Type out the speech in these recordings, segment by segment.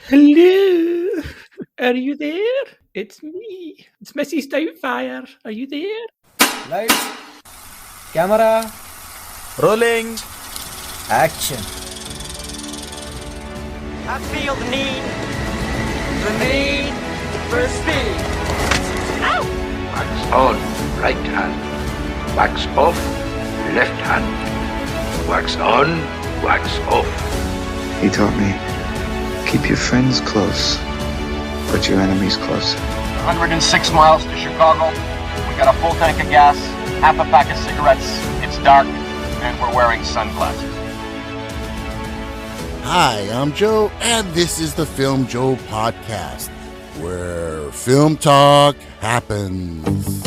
Hello, are you there? It's me. It's Mrs. Doubtfire. Are you there? Lights, camera, Rolling. action. I feel the need for speed. Ow! Wax on, right hand. Wax off, left hand. Wax on, wax off. He taught me, keep your friends close, but your enemies closer. 106 miles to Chicago. We got a full tank of gas, half a pack of cigarettes. It's dark, and we're wearing sunglasses. Hi, I'm Joe, and this is the Filmjoe podcast, where film talk happens.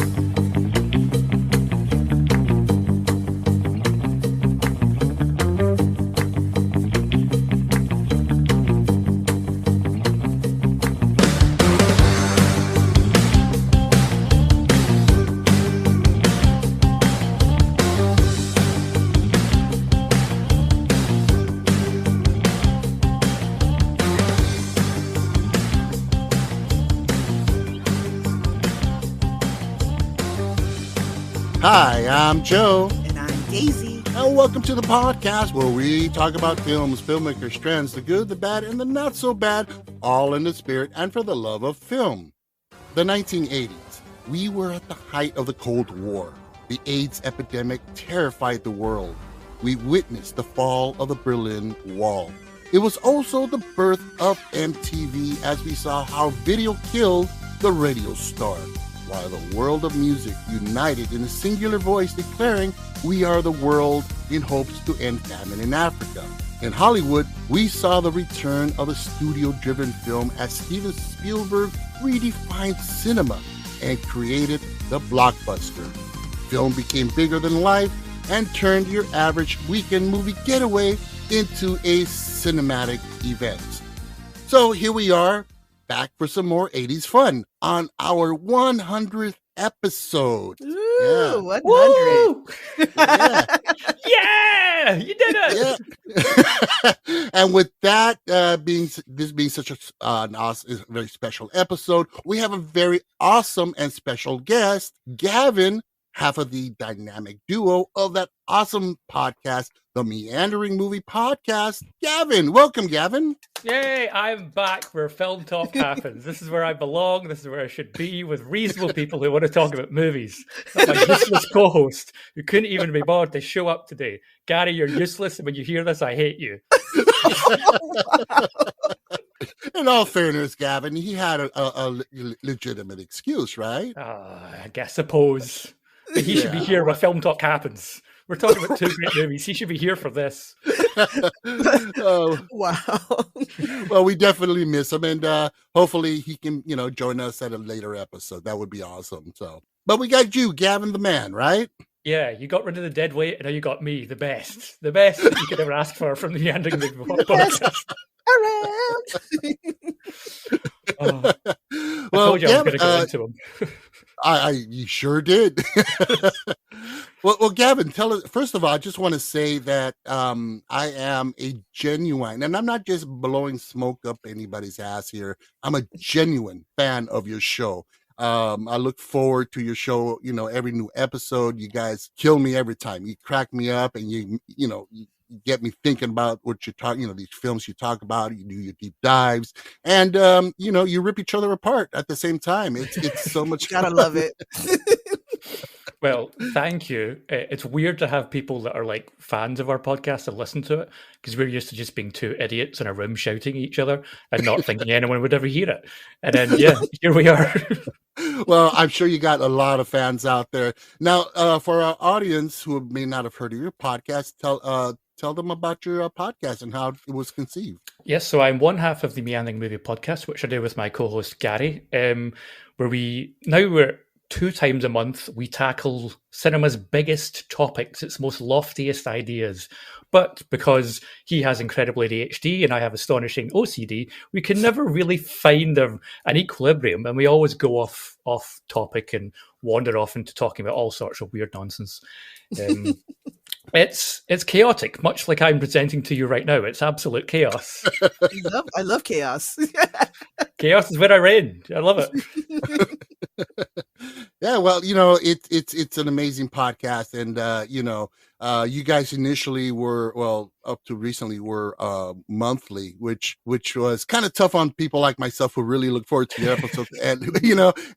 Hi, I'm Joe. And I'm Daisy. And welcome to the podcast where we talk about films, filmmakers, trends, the good, the bad, and the not so bad, all in the spirit and for the love of film. The 1980s. We were at the height of the Cold War. The AIDS epidemic terrified the world. We witnessed the fall of the Berlin Wall. It was also the birth of MTV as we saw how video killed the radio star, while the world of music united in a singular voice declaring, "We are the world," in hopes to end famine in Africa. In Hollywood, we saw the return of a studio-driven film as Steven Spielberg redefined cinema and created the blockbuster. Film became bigger than life and turned your average weekend movie getaway into a cinematic event. So here we are, back for some more 80s fun on our 100th episode. Ooh, 100. Yeah. Yeah, you did it. Yeah. And with that being such an awesome, very special episode, we have a very awesome and special guest, Gavin, half of the dynamic duo of that awesome podcast, the Meandering Movie Podcast. Gavin, welcome, Gavin. Yay, I'm back where film talk happens. This is where I belong. This is where I should be, with reasonable people who want to talk about movies. Not my useless co-host who couldn't even be bothered to show up today. Gary, you're useless, and when you hear this, I hate you. In all fairness, Gavin, he had a legitimate excuse, right? I suppose. But he should be here where film talk happens. We're talking about two great movies. He should be here for this. Oh, Wow. well, we definitely miss him, and hopefully he can, join us at a later episode. That would be awesome. So, but we got you, Gavin, the man, right? Yeah, you got rid of the dead weight, and now you got me, the best that you could ever ask for from the Meandering Movie Podcast. Around. I told you I was going to go into him. You sure did. Well, Gavin, tell us. First of all, I just want to say that I am a genuine, and I'm not just blowing smoke up anybody's ass here. I'm a genuine fan of your show. I look forward to your show. Every new episode, you guys kill me every time. You crack me up, and you get me thinking about what you talk. These films you talk about. You do your deep dives, and you rip each other apart at the same time. It's so much. Gotta love it. Well, thank you. It's weird to have people that are like fans of our podcast and listen to it, because we're used to just being two idiots in a room shouting at each other and not thinking anyone would ever hear it. And then, here we are. Well, I'm sure you got a lot of fans out there. Now, for our audience who may not have heard of your podcast, tell them about your podcast and how it was conceived. Yes, so I'm one half of the Meandering Movie Podcast, which I do with my co-host Gary, where we're 2 times a month, we tackle cinema's biggest topics, its most loftiest ideas. But because he has incredible ADHD and I have astonishing OCD, we can never really find an equilibrium, and we always go off topic and wander off into talking about all sorts of weird nonsense. It's chaotic, much like I'm presenting to you right now. It's absolute chaos. I love chaos. Chaos is where I reign. I love it. Yeah, well, it's an amazing podcast, and you guys initially were, well, up to recently were monthly, which was kind of tough on people like myself who really look forward to your episodes. And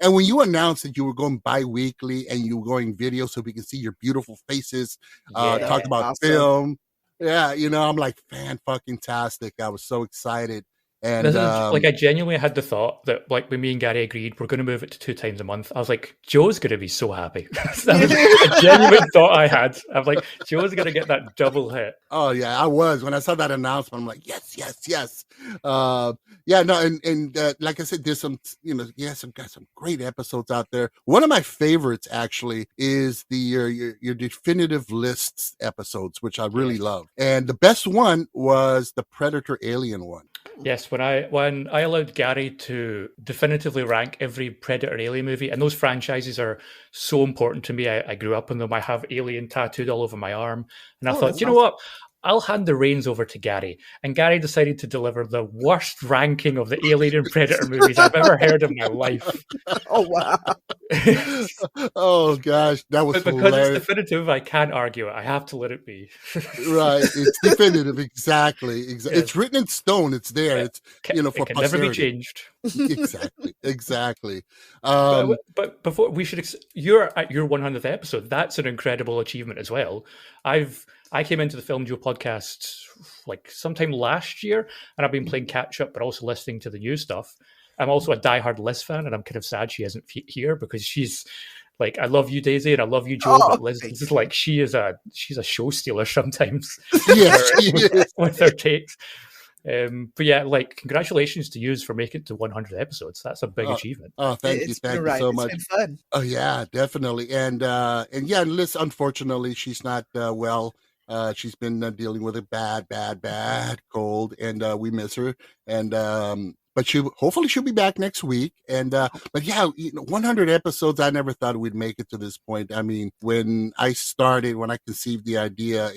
and when you announced that you were going bi-weekly and you were going video so we can see your beautiful faces, talk about awesome. film. Yeah, I'm like fan-fucking-tastic. I was so excited. And this is, I genuinely had the thought that, when me and Gary agreed, we're going to move it to 2 times a month. I was like, Joe's going to be so happy. That was a genuine thought I had. I'm like, Joe's going to get that double hit. Oh yeah, I was. When I saw that announcement, I'm like, yes. Yeah, no, and like I said, there's some, got some great episodes out there. One of my favorites actually is the your definitive lists episodes, which I really love. And the best one was the Predator Alien one. Yes, when I allowed Gary to definitively rank every Predator Alien movie, and those franchises are so important to me. I grew up in them. I have Alien tattooed all over my arm. And I thought, you know what? I'll hand the reins over to Gary. And Gary decided to deliver the worst ranking of the Alien and Predator movies I've ever heard in my life. Oh, wow. Oh, gosh. That was because hilarious. It's definitive, I can't argue it. I have to let it be. Right. It's definitive. Exactly. Yes. It's written in stone. It's there. It's, for it can never be changed. Exactly. But before we should, you're at your 100th episode. That's an incredible achievement as well. I came into the Filmjoe podcast sometime last year, and I've been playing catch up, but also listening to the new stuff. I'm also a diehard Liz fan, and I'm kind of sad she isn't here because she's I love you, Daisy, and I love you, Joe. But Liz is she's a show stealer sometimes. With her takes. But yeah, congratulations to you for making it to 100 episodes. That's a big achievement. Oh, thank you so much. It's been fun. Oh yeah, definitely. And yeah, Liz, unfortunately, she's not well. She's been dealing with a bad cold, and we miss her. And but hopefully she'll be back next week. And but yeah, 100 episodes. I never thought we'd make it to this point. I mean, when I conceived the idea,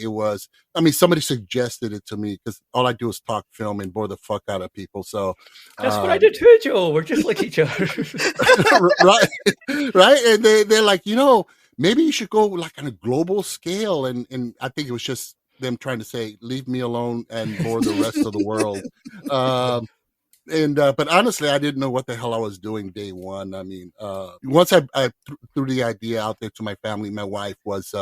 somebody suggested it to me because all I do is talk film and bore the fuck out of people. So that's what I did too, Joe. We're just like each other, right? And they're like, maybe you should go on a global scale. And I think it was just them trying to say, leave me alone and bore the rest of the world. But honestly, I didn't know what the hell I was doing day one. I mean, once I threw the idea out there to my family, my wife was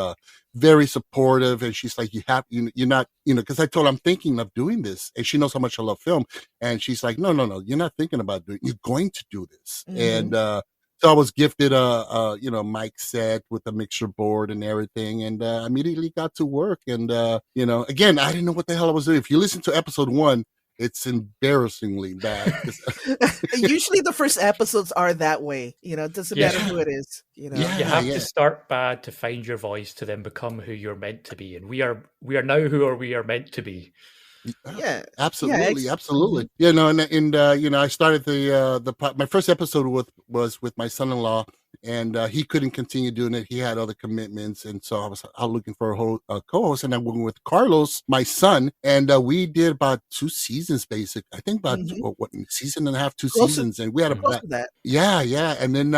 very supportive, and she's like, you're not, because I told her I'm thinking of doing this, and she knows how much I love film, and she's like, no, you're not thinking about doing it. You're going to do this. Mm-hmm. And so I was gifted a mic set with a mixer board and everything, and immediately got to work. And again, I didn't know what the hell I was doing. If you listen to episode 1, it's embarrassingly bad. Usually the first episodes are that way. It doesn't matter who it is. You have to start bad to find your voice to then become who you're meant to be. And we are now who we are meant to be. Yeah, absolutely. And I started my first episode was with my son-in-law, and he couldn't continue doing it. He had other commitments, and so I was out looking for a co-host, and I went with Carlos, my son, and we did about 2 seasons, basic. I think about season and a half, 2 seasons, and we had that. Yeah, and then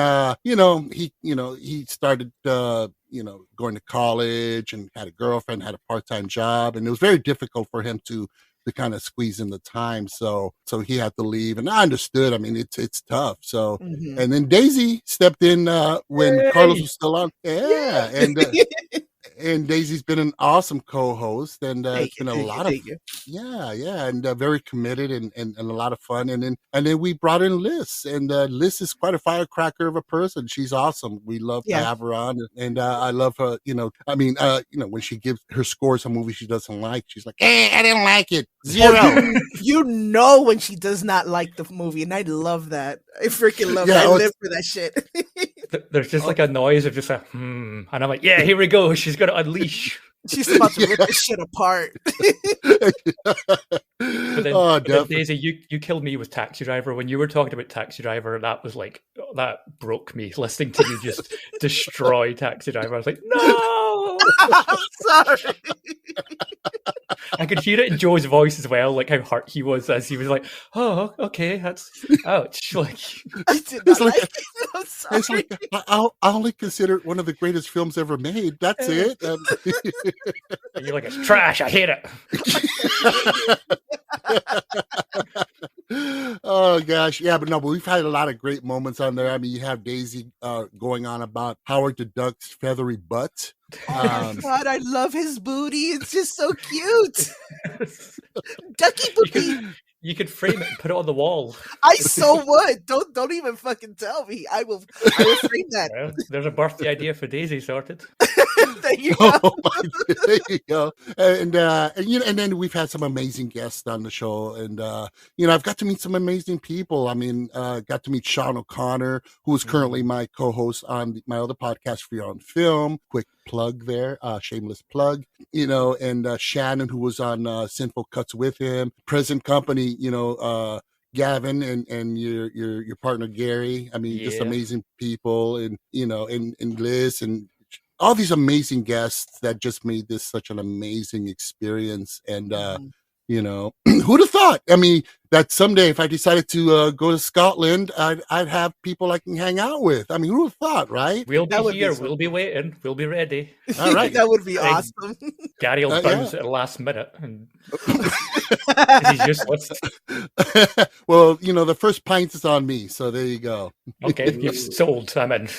he started going to college and had a girlfriend, had a part-time job, and it was very difficult for him to kind of squeeze in the time. So he had to leave, and I understood. I mean, it's tough. So, and then Daisy stepped in when Carlos was still on. Yeah. And Daisy's been an awesome co-host, and it's been a lot of and very committed and a lot of fun. And then we brought in Liz, and Liz is quite a firecracker of a person. She's awesome. We love to have her on, and I love her. When she gives her scores on movies she doesn't like, she's like, I didn't like it. 0. When she does not like the movie, and I love that. I freaking love that. I live for that shit. There's just a noise of just and I'm like, yeah, here we go. She's gonna unleash. She's about to rip this shit apart. But then Daisy, you killed me with Taxi Driver. When you were talking about Taxi Driver, that was that broke me. Listening to you just destroy Taxi Driver, I was like, no. I'm sorry. I could hear it in Joe's voice as well, like how hurt he was as he was like, "Oh, okay, that's ouch." Like, I did It's not like- like it. I'm It's sorry. like I only consider it one of the greatest films ever made. That's it. and you're like, "It's trash. I hate it." Oh gosh, yeah, but we've had a lot of great moments on there. I mean, you have Daisy going on about Howard the Duck's feathery butt. Oh my God, I love his booty. It's just so cute. Ducky booty. You could frame it and put it on the wall. I so would. Don't even fucking tell me. I will frame that. Well, there's a birthday idea for Daisy sorted. There you go. Oh my, there you go. And then we've had some amazing guests on the show, and I've got to meet some amazing people. I mean, got to meet Sean O'Connor, who is currently my co-host on my other podcast, Free on Film. Quick plug there, shameless plug. And Shannon, who was on Sinful Cuts with him. Present company, Gavin and your partner Gary. I mean, just amazing people, and and Liz and all these amazing guests that just made this such an amazing experience. And who'd have thought? I mean, that someday if I decided to go to Scotland, I'd have people I can hang out with. I mean, who would have thought, right? We'll be here. We'll be waiting. We'll be ready. All right. That would be awesome. Gary will bounce at the last minute, and 'cause he's useless. Well, the first pint is on me, so there you go. Okay, you've sold. I'm in.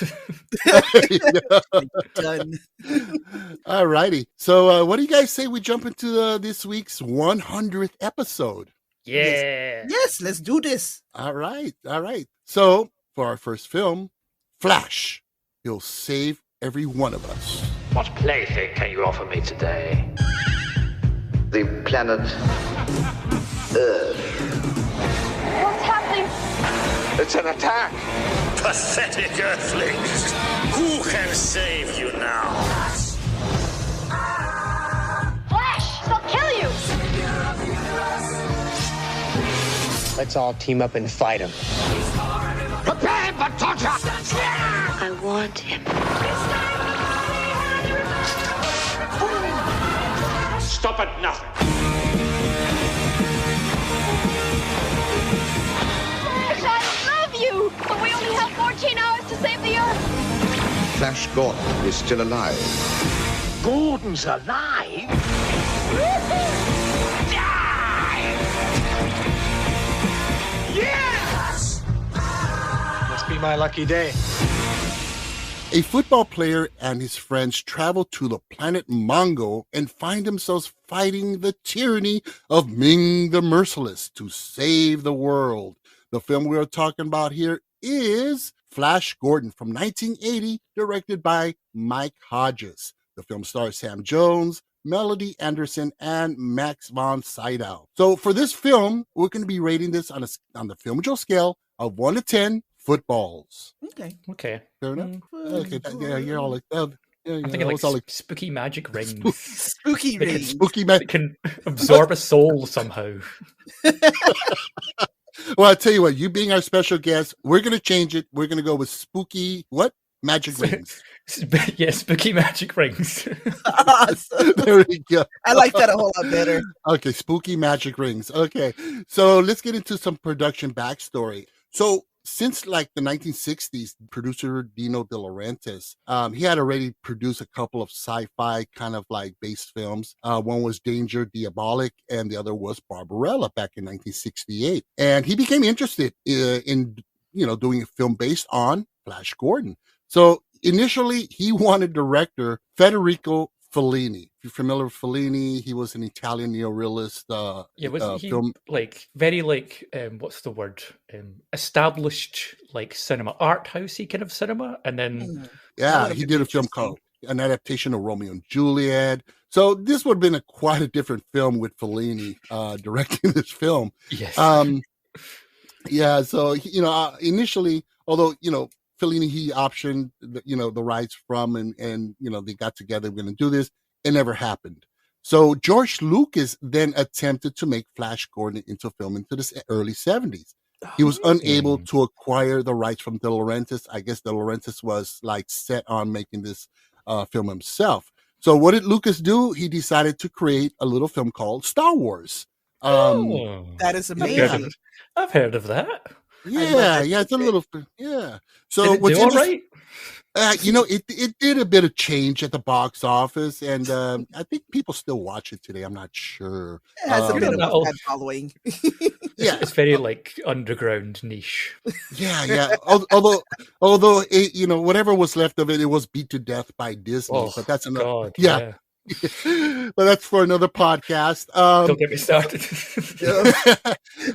Done. All righty. So what do you guys say we jump into this week's 100th episode? Yeah. Yes, let's do this. All right. So for our first film, Flash, he'll save every one of us. What plaything can you offer me today? The planet Earth. What's happening? It's an attack. Pathetic Earthlings. Who can save you now? Flash, they'll kill you. Let's all team up and fight him. Prepare for torture. I want him. Stop at nothing. Flash, I love you. But we only have 14 hours to save the Earth. Flash Gordon is still alive. Gordon's alive? Yes! Must be my lucky day. A football player and his friends travel to the planet Mongo and find themselves fighting the tyranny of Ming the Merciless to save the world. The film we are talking about here is Flash Gordon from 1980, directed by Mike Hodges. The film stars Sam Jones, Melody Anderson, and Max von Sydow. So for this film, we're going to be rating this on the Filmjoe scale of 1 to 10 footballs. Okay. Fair enough. Okay, you're all like, I'm thinking like spooky magic rings. Spooky They can- rings. spooky They can absorb a soul somehow. Well, I'll tell you what, you being our special guest, we're going to change it. We're going to go with spooky, what? Magic rings. Yeah, spooky magic rings. Awesome. There we go. I like that a whole lot better. Okay, spooky magic rings. Okay, so let's get into some production backstory. So since like the 1960s, producer Dino De Laurentiis, he had already produced a couple of sci-fi kind of like based films. One was Danger Diabolic, and the other was Barbarella back in 1968. And he became interested in doing a film based on Flash Gordon. So initially, he wanted director Federico Fellini. If you're familiar with Fellini, he was an Italian neorealist. Wasn't he film. like very like what's the word? Established like cinema, art housey kind of cinema, and then Yeah, he did a film called an adaptation of Romeo and Juliet. So this would have been quite a different film with Fellini directing this film. yes, Yeah, so initially, although Fellini he optioned the rights from and they got together, we're going to do this. It never happened. So George Lucas then attempted to make Flash Gordon into film into the early 70s. He was unable to acquire the rights from De Laurentiis. I guess De Laurentiis was like set on making this film himself. So what did Lucas do? He decided to create a little film called Star Wars. That is amazing. I've heard of that. Yeah, it's a little, yeah. So did it what's do all interesting? right? It did a bit of change at the box office, and I think people still watch it today. I'm not sure. It has a bit of a fan following. Yeah, it's very like underground niche. Yeah. Although it, whatever was left of it, it was beat to death by Disney. Oh, but that's another. God, yeah. But that's for another podcast. Don't get me started.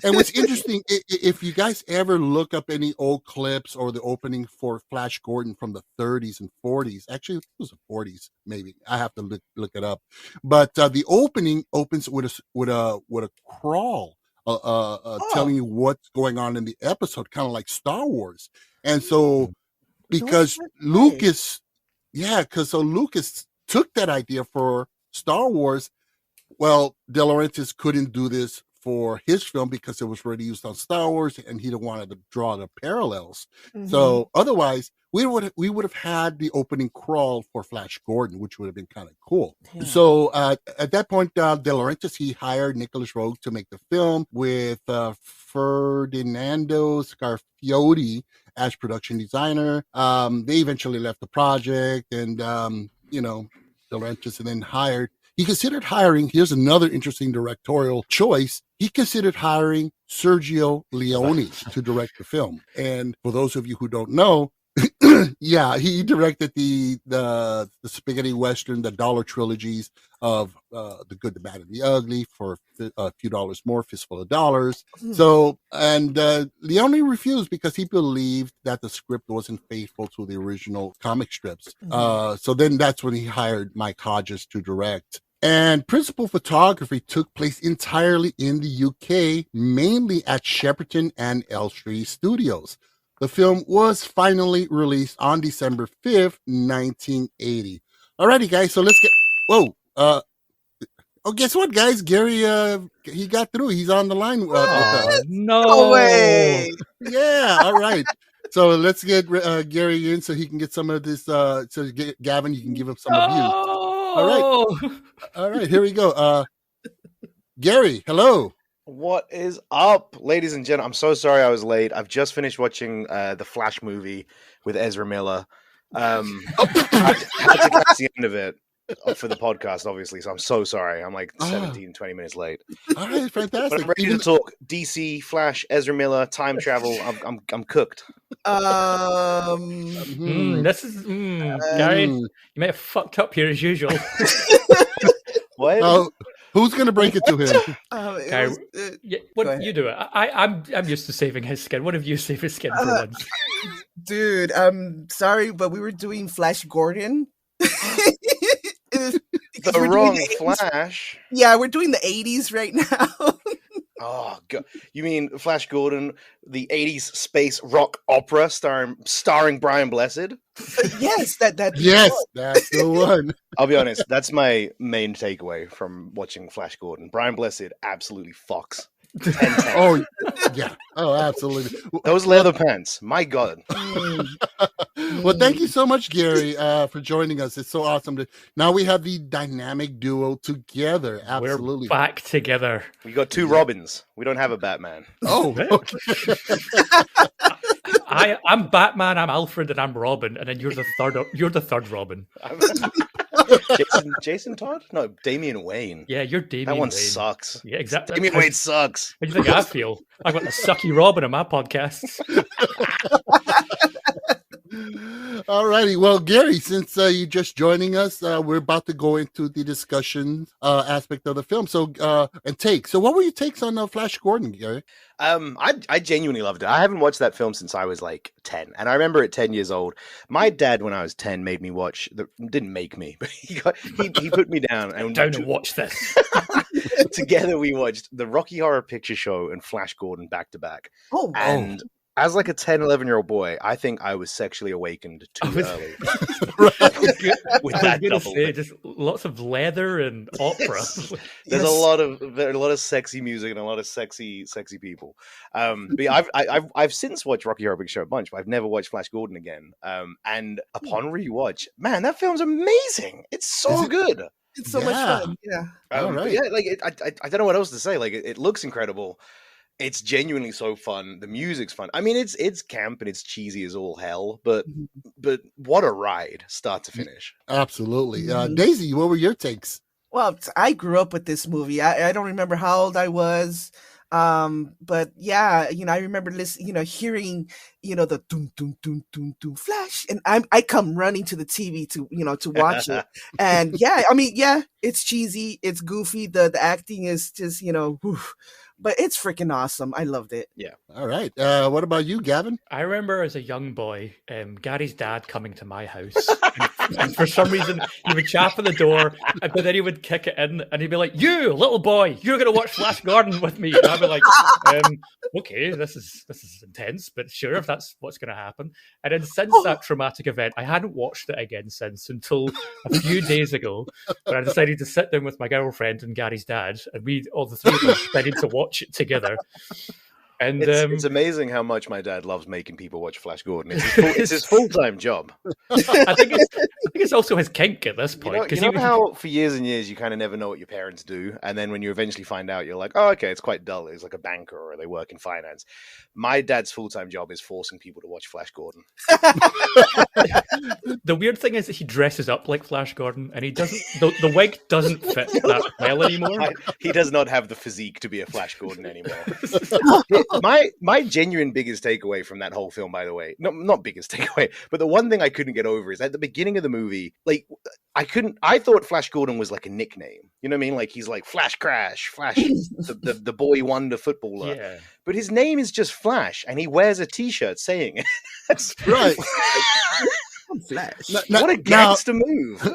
And what's interesting, if you guys ever look up any old clips or the opening for Flash Gordon from the 30s and 40s, actually it was the 40s, maybe I have to look it up. But the opening opens with a crawl, telling you what's going on in the episode, kind of like Star Wars. And so because Lucas took that idea for Star Wars. Well, De Laurentiis couldn't do this for his film because it was already used on Star Wars, and he didn't want to draw the parallels. Mm-hmm. So otherwise, we would have had the opening crawl for Flash Gordon, which would have been kind of cool. Yeah. So at that point, De Laurentiis, he hired Nicholas Roeg to make the film with Ferdinando Scarfiotti as production designer. They eventually left the project, and De Laurentiis, and then he considered hiring, here's another interesting directorial choice, he considered hiring Sergio Leone to direct the film. And for those of you who don't know, he directed the spaghetti western, the dollar trilogies of The Good, the Bad, and the Ugly for a few dollars more, Fistful of Dollars. So, and Leone refused because he believed that the script wasn't faithful to the original comic strips. So then that's when he hired Mike Hodges to direct. And principal photography took place entirely in the UK, mainly at Shepperton and Elstree Studios. The film was finally released on December 5th, 1980. Alrighty, guys, so let's get... guess what, guys? Gary, he got through. He's on the line with us. No way! Yeah, all right. So let's get Gary in so he can get some of this. Gavin, you can give him some of you. All right, here we go. Gary, hello. What is up, ladies and gentlemen? I'm so sorry I was late. I've just finished watching the Flash movie with Ezra Miller. I had to catch the end of it for the podcast, obviously, so I'm so sorry. I'm like 20 minutes late. All right, fantastic. But I'm ready to talk DC, Flash, Ezra Miller, time travel. I'm cooked. This is Gary. You may have fucked up here as usual. What? Who's going to break it to him? Gary, you do it. I'm used to saving his skin. What have you saved his skin for once? Dude, I'm sorry, but we were doing Flash Gordon. The wrong Flash. Yeah, we're doing the 80s right now. Oh God! You mean Flash Gordon, the 80s space rock opera starring Brian Blessed? Yes, that's the one. I'll be honest, that's my main takeaway from watching Flash Gordon. Brian Blessed absolutely fucks. 10-10. Oh yeah. Oh, absolutely. Those leather pants. My God. Well, thank you so much, Gary, for joining us. It's so awesome. Now we have the dynamic duo together. Absolutely. We're back together. We got two Robins. We don't have a Batman. Oh, okay. I'm Batman, I'm Alfred, and I'm Robin, and then you're the third Robin. Jason Todd? No, Damian Wayne. Yeah, you're Damian That one Wayne. Sucks. Yeah, exactly. Damian Wayne sucks. How do you think I feel? I've got the sucky Robin on my podcasts. All righty. Well, Gary, since you're just joining us, we're about to go into the discussion aspect of the film. So, So what were your takes on Flash Gordon, Gary? I genuinely loved it. I haven't watched that film since I was like 10. And I remember at 10 years old, my dad, when I was 10, made me watch didn't make me, but he put me down and watch this. Together we watched the Rocky Horror Picture Show and Flash Gordon back to back. Oh, and as like a 10, 11-year-old boy, I think I was sexually awakened too early. With that double. Say, just lots of leather and opera. There's a lot of sexy music and a lot of sexy people. But yeah, I've since watched Rocky Horror Picture Show a bunch, but I've never watched Flash Gordon again. And upon rewatch, man, that film's amazing. It's so good. It's so much fun. Yeah. All right. Yeah, like I don't know what else to say. Like it looks incredible. It's genuinely so fun. The music's fun. I mean, it's camp and it's cheesy as all hell, but what a ride, start to finish. Absolutely. Daisy, what were your takes? Well, I grew up with this movie. I don't remember how old I was. But yeah, I remember listening, hearing, the doom, doom, doom, doom, doom, flash. And I come running to the TV to watch it. And yeah, I mean, yeah, it's cheesy. It's goofy. The acting is just, but it's freaking awesome. I loved it. Yeah. All right. What about you, Gavin? I remember as a young boy, Gary's dad coming to my house. And for some reason, he would chap on the door, but then he would kick it in, and he'd be like, "You, little boy, you're going to watch Flash Gordon with me." And I'd be like, okay, this is intense, but sure, if that's what's going to happen. And then since that traumatic event, I hadn't watched it again since until a few days ago, when I decided to sit down with my girlfriend and Gary's dad, and we, all the three of us, decided to watch it together. And it's amazing how much my dad loves making people watch Flash Gordon. It's his full-time job. I think it's also his kink at this point. You know how for years and years you kind of never know what your parents do, and then when you eventually find out, you're like, oh, okay, it's quite dull. It's like a banker or they work in finance. My dad's full-time job is forcing people to watch Flash Gordon. The weird thing is that he dresses up like Flash Gordon, and he doesn't. The wig doesn't fit that well anymore. He does not have the physique to be a Flash Gordon anymore. My genuine biggest takeaway from that whole film, by the way, not biggest takeaway, but the one thing I couldn't get over is at the beginning of the movie, like I thought Flash Gordon was like a nickname. You know what I mean? Like he's like Flash Crash, Flash, the boy wonder footballer. Yeah. But his name is just Flash, and he wears a T-shirt saying it. That's right. Flash. What a gangster move.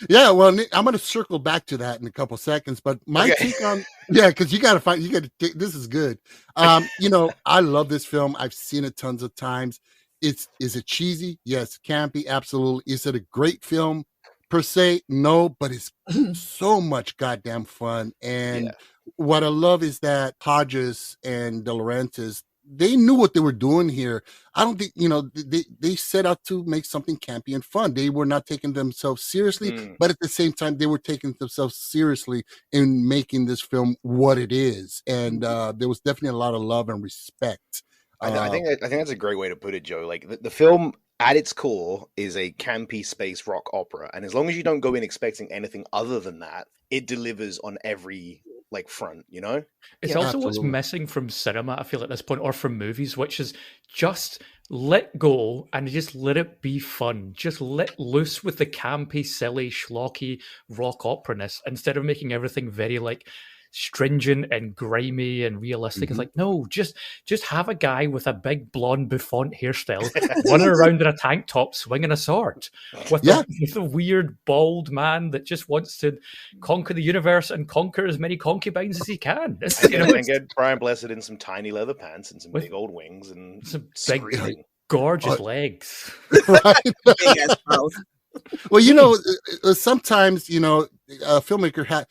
Yeah, well, I'm going to circle back to that in a couple seconds, but my take on because this is good. I love this film. I've seen it tons of times. Is it cheesy? Yes. Campy? Absolutely. Is it a great film per se? No, but it's so much goddamn fun. And what I love is that Hodges and De Laurentiis, they knew what they were doing here. I don't think, they set out to make something campy and fun. They were not taking themselves seriously, but at the same time, they were taking themselves seriously in making this film what it is. And there was definitely a lot of love and respect. I think that's a great way to put it, Joe. Like the film at its core is a campy space rock opera. And as long as you don't go in expecting anything other than that, it delivers on every front, It's also what's missing from cinema, I feel, at this point, or from movies, which is just let go and just let it be fun. Just let loose with the campy, silly, schlocky rock opera-ness instead of making everything very stringent and grimy and realistic. It's like, no, just have a guy with a big blonde bouffant hairstyle running around in a tank top swinging a sword with a weird bald man that just wants to conquer the universe and conquer as many concubines as he can. And get Brian Blessed in some tiny leather pants and some big old wings and some big gorgeous legs. Well, sometimes, a filmmaker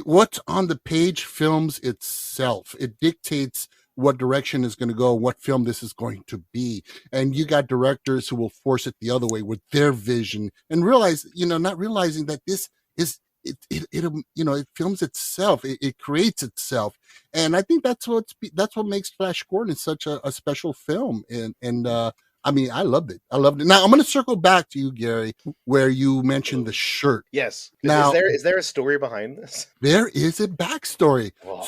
what's on the page films itself. It dictates what direction is going to go, what film this is going to be. And you got directors who will force it the other way with their vision and realize, not realizing that this is, it films itself. It creates itself. And I think that's what makes Flash Gordon such a special film. And I mean, I loved it. Now, I'm going to circle back to you, Gary, where you mentioned the shirt. Yes. Now, is there a story behind this? There is a backstory. Whoa.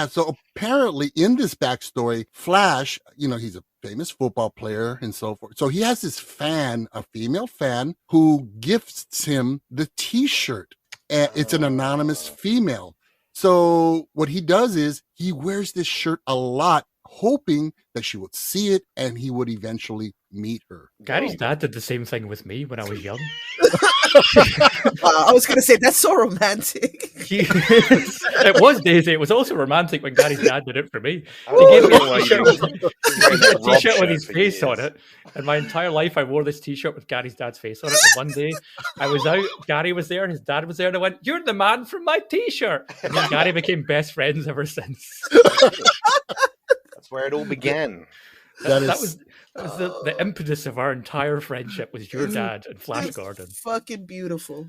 So apparently in this backstory, Flash, he's a famous football player and so forth. So he has this fan, a female fan, who gifts him the T-shirt. And it's an anonymous female. So what he does is he wears this shirt a lot, hoping that she would see it and he would eventually meet her. Gary's dad did the same thing with me when I was young. I was gonna say that's so romantic. It was, Daisy. It was also romantic when Gary's dad did it for me. Oh, He gave me well, a t-shirt, you- a t-shirt with his for face on years. it, and my entire life I wore this t-shirt with Gary's dad's face on it. And one day I was out, Gary was there, his dad was there, and I went, "You're the man from my t-shirt." And me and Gary became best friends ever since. That's where it all began. That was the impetus of our entire friendship was your dad and Flash That's Gordon. fucking beautiful.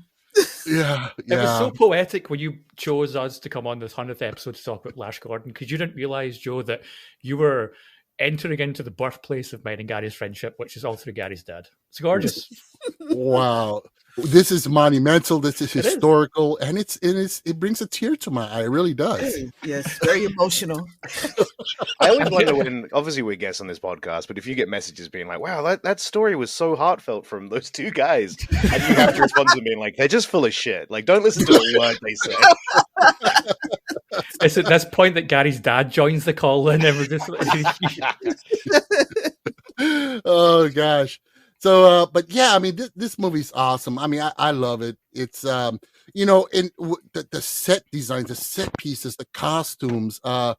Yeah. It was so poetic when you chose us to come on this 100th episode to talk about Flash Gordon, because you didn't realize, Joe, that you were entering into the birthplace of mine and Gary's friendship, which is all through Gary's dad. It's gorgeous. Wow. This is monumental. This is historical, and it brings a tear to my eye. It really does. Yes, very emotional. I always wonder when, obviously we're guests on this podcast, but if you get messages being like, wow, that story was so heartfelt from those two guys, and you have to respond to them being like, they're just full of shit. Like, don't listen to a word they say. It's at this point that Gary's dad joins the call in, and we're just Oh gosh. So, but yeah, I mean, this movie's awesome. I mean, I love it. It's, the set designs, the set pieces, the costumes, but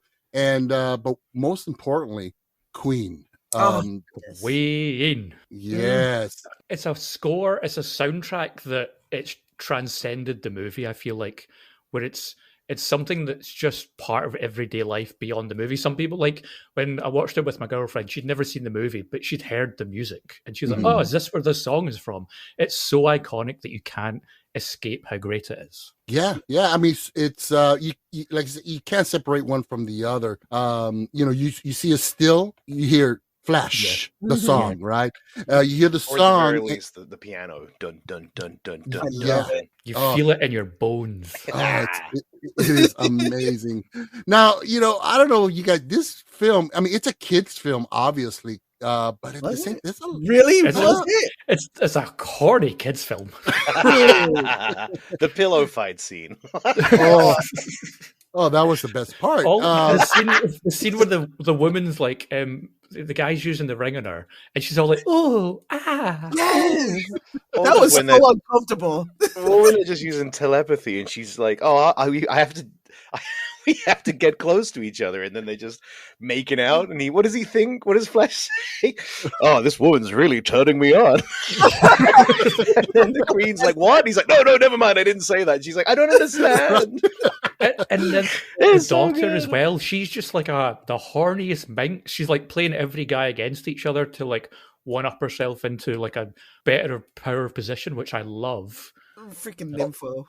most importantly, Queen. Queen. Yes. It's a score, it's a soundtrack that it's transcended the movie, I feel like, where it's something that's just part of everyday life beyond the movie. Some people, like when I watched it with my girlfriend, she'd never seen the movie, but she'd heard the music. And she was like, oh, is this where the song is from? It's so iconic that you can't escape how great it is. Yeah. I mean, it's you like I said, you can't separate one from the other. You see a still, you hear Flash, the song, right? You hear the song. Or at the very least, the piano. Dun, dun, dun, dun, dun, Yeah. dun. You feel it in your bones. It is amazing. Now, I don't know, you guys, this film, I mean, it's a kid's film, obviously, but at the same, it's a corny kids film. The pillow fight scene. Oh, that was the best part. The scene where the woman's like, the guy's using the ring on her, and she's all like, "Oh, ah!" Yes. That was so uncomfortable. Well, when they're just using telepathy, and she's like, "Oh, I have to." We have to get close to each other, and then they just making out. And what does he think? What does Flash say? Oh, this woman's really turning me on. And then the Queen's like, "What?" He's like, "No, never mind. I didn't say that." And she's like, "I don't understand." And then the doctor as well. She's just like the horniest minx. She's like playing every guy against each other to like one up herself into like a better power position, which I love. Freaking nympho.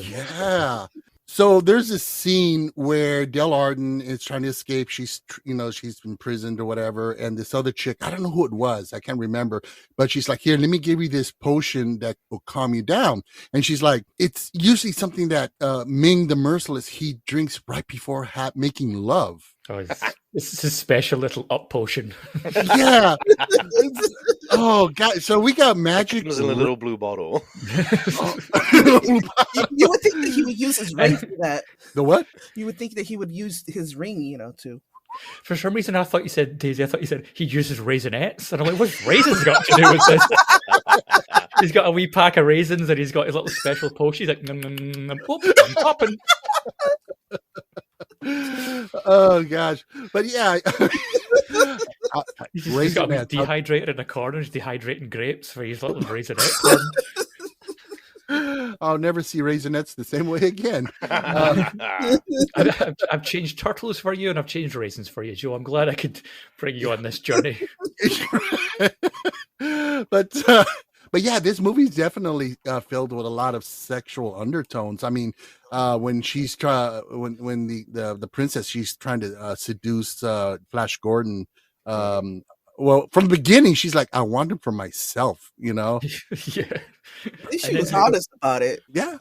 Yeah. So there's this scene where Del Arden is trying to escape. She's imprisoned or whatever. And this other chick, I don't know who it was. I can't remember. But she's like, here, let me give you this potion that will calm you down. And she's like, it's usually something that Ming the Merciless, he drinks right before making love. Oh, it's a special little up potion. Yeah. Oh, God. So we got magic. It was in a little blue bottle. You would think that he would use his ring for that. The what? You would think that he would use his ring, to. For some reason, I thought you said, Daisy, he uses raisinets. And I'm like, what's raisins got to do with this? He's got a wee pack of raisins and he's got his little special potion. He's like, I'm popping. Oh gosh, but yeah, he's got him dehydrated in a corner. He's dehydrating grapes for his little raisinette. I'll never see raisinets the same way again. I've changed turtles for you, and I've changed raisins for you, Joe. I'm glad I could bring you on this journey. But yeah, this movie is definitely filled with a lot of sexual undertones. I mean, when she's when the princess, she's trying to seduce Flash Gordon. Well, from the beginning, she's like, "I want him for myself," Yeah. She was honest about it. Yeah.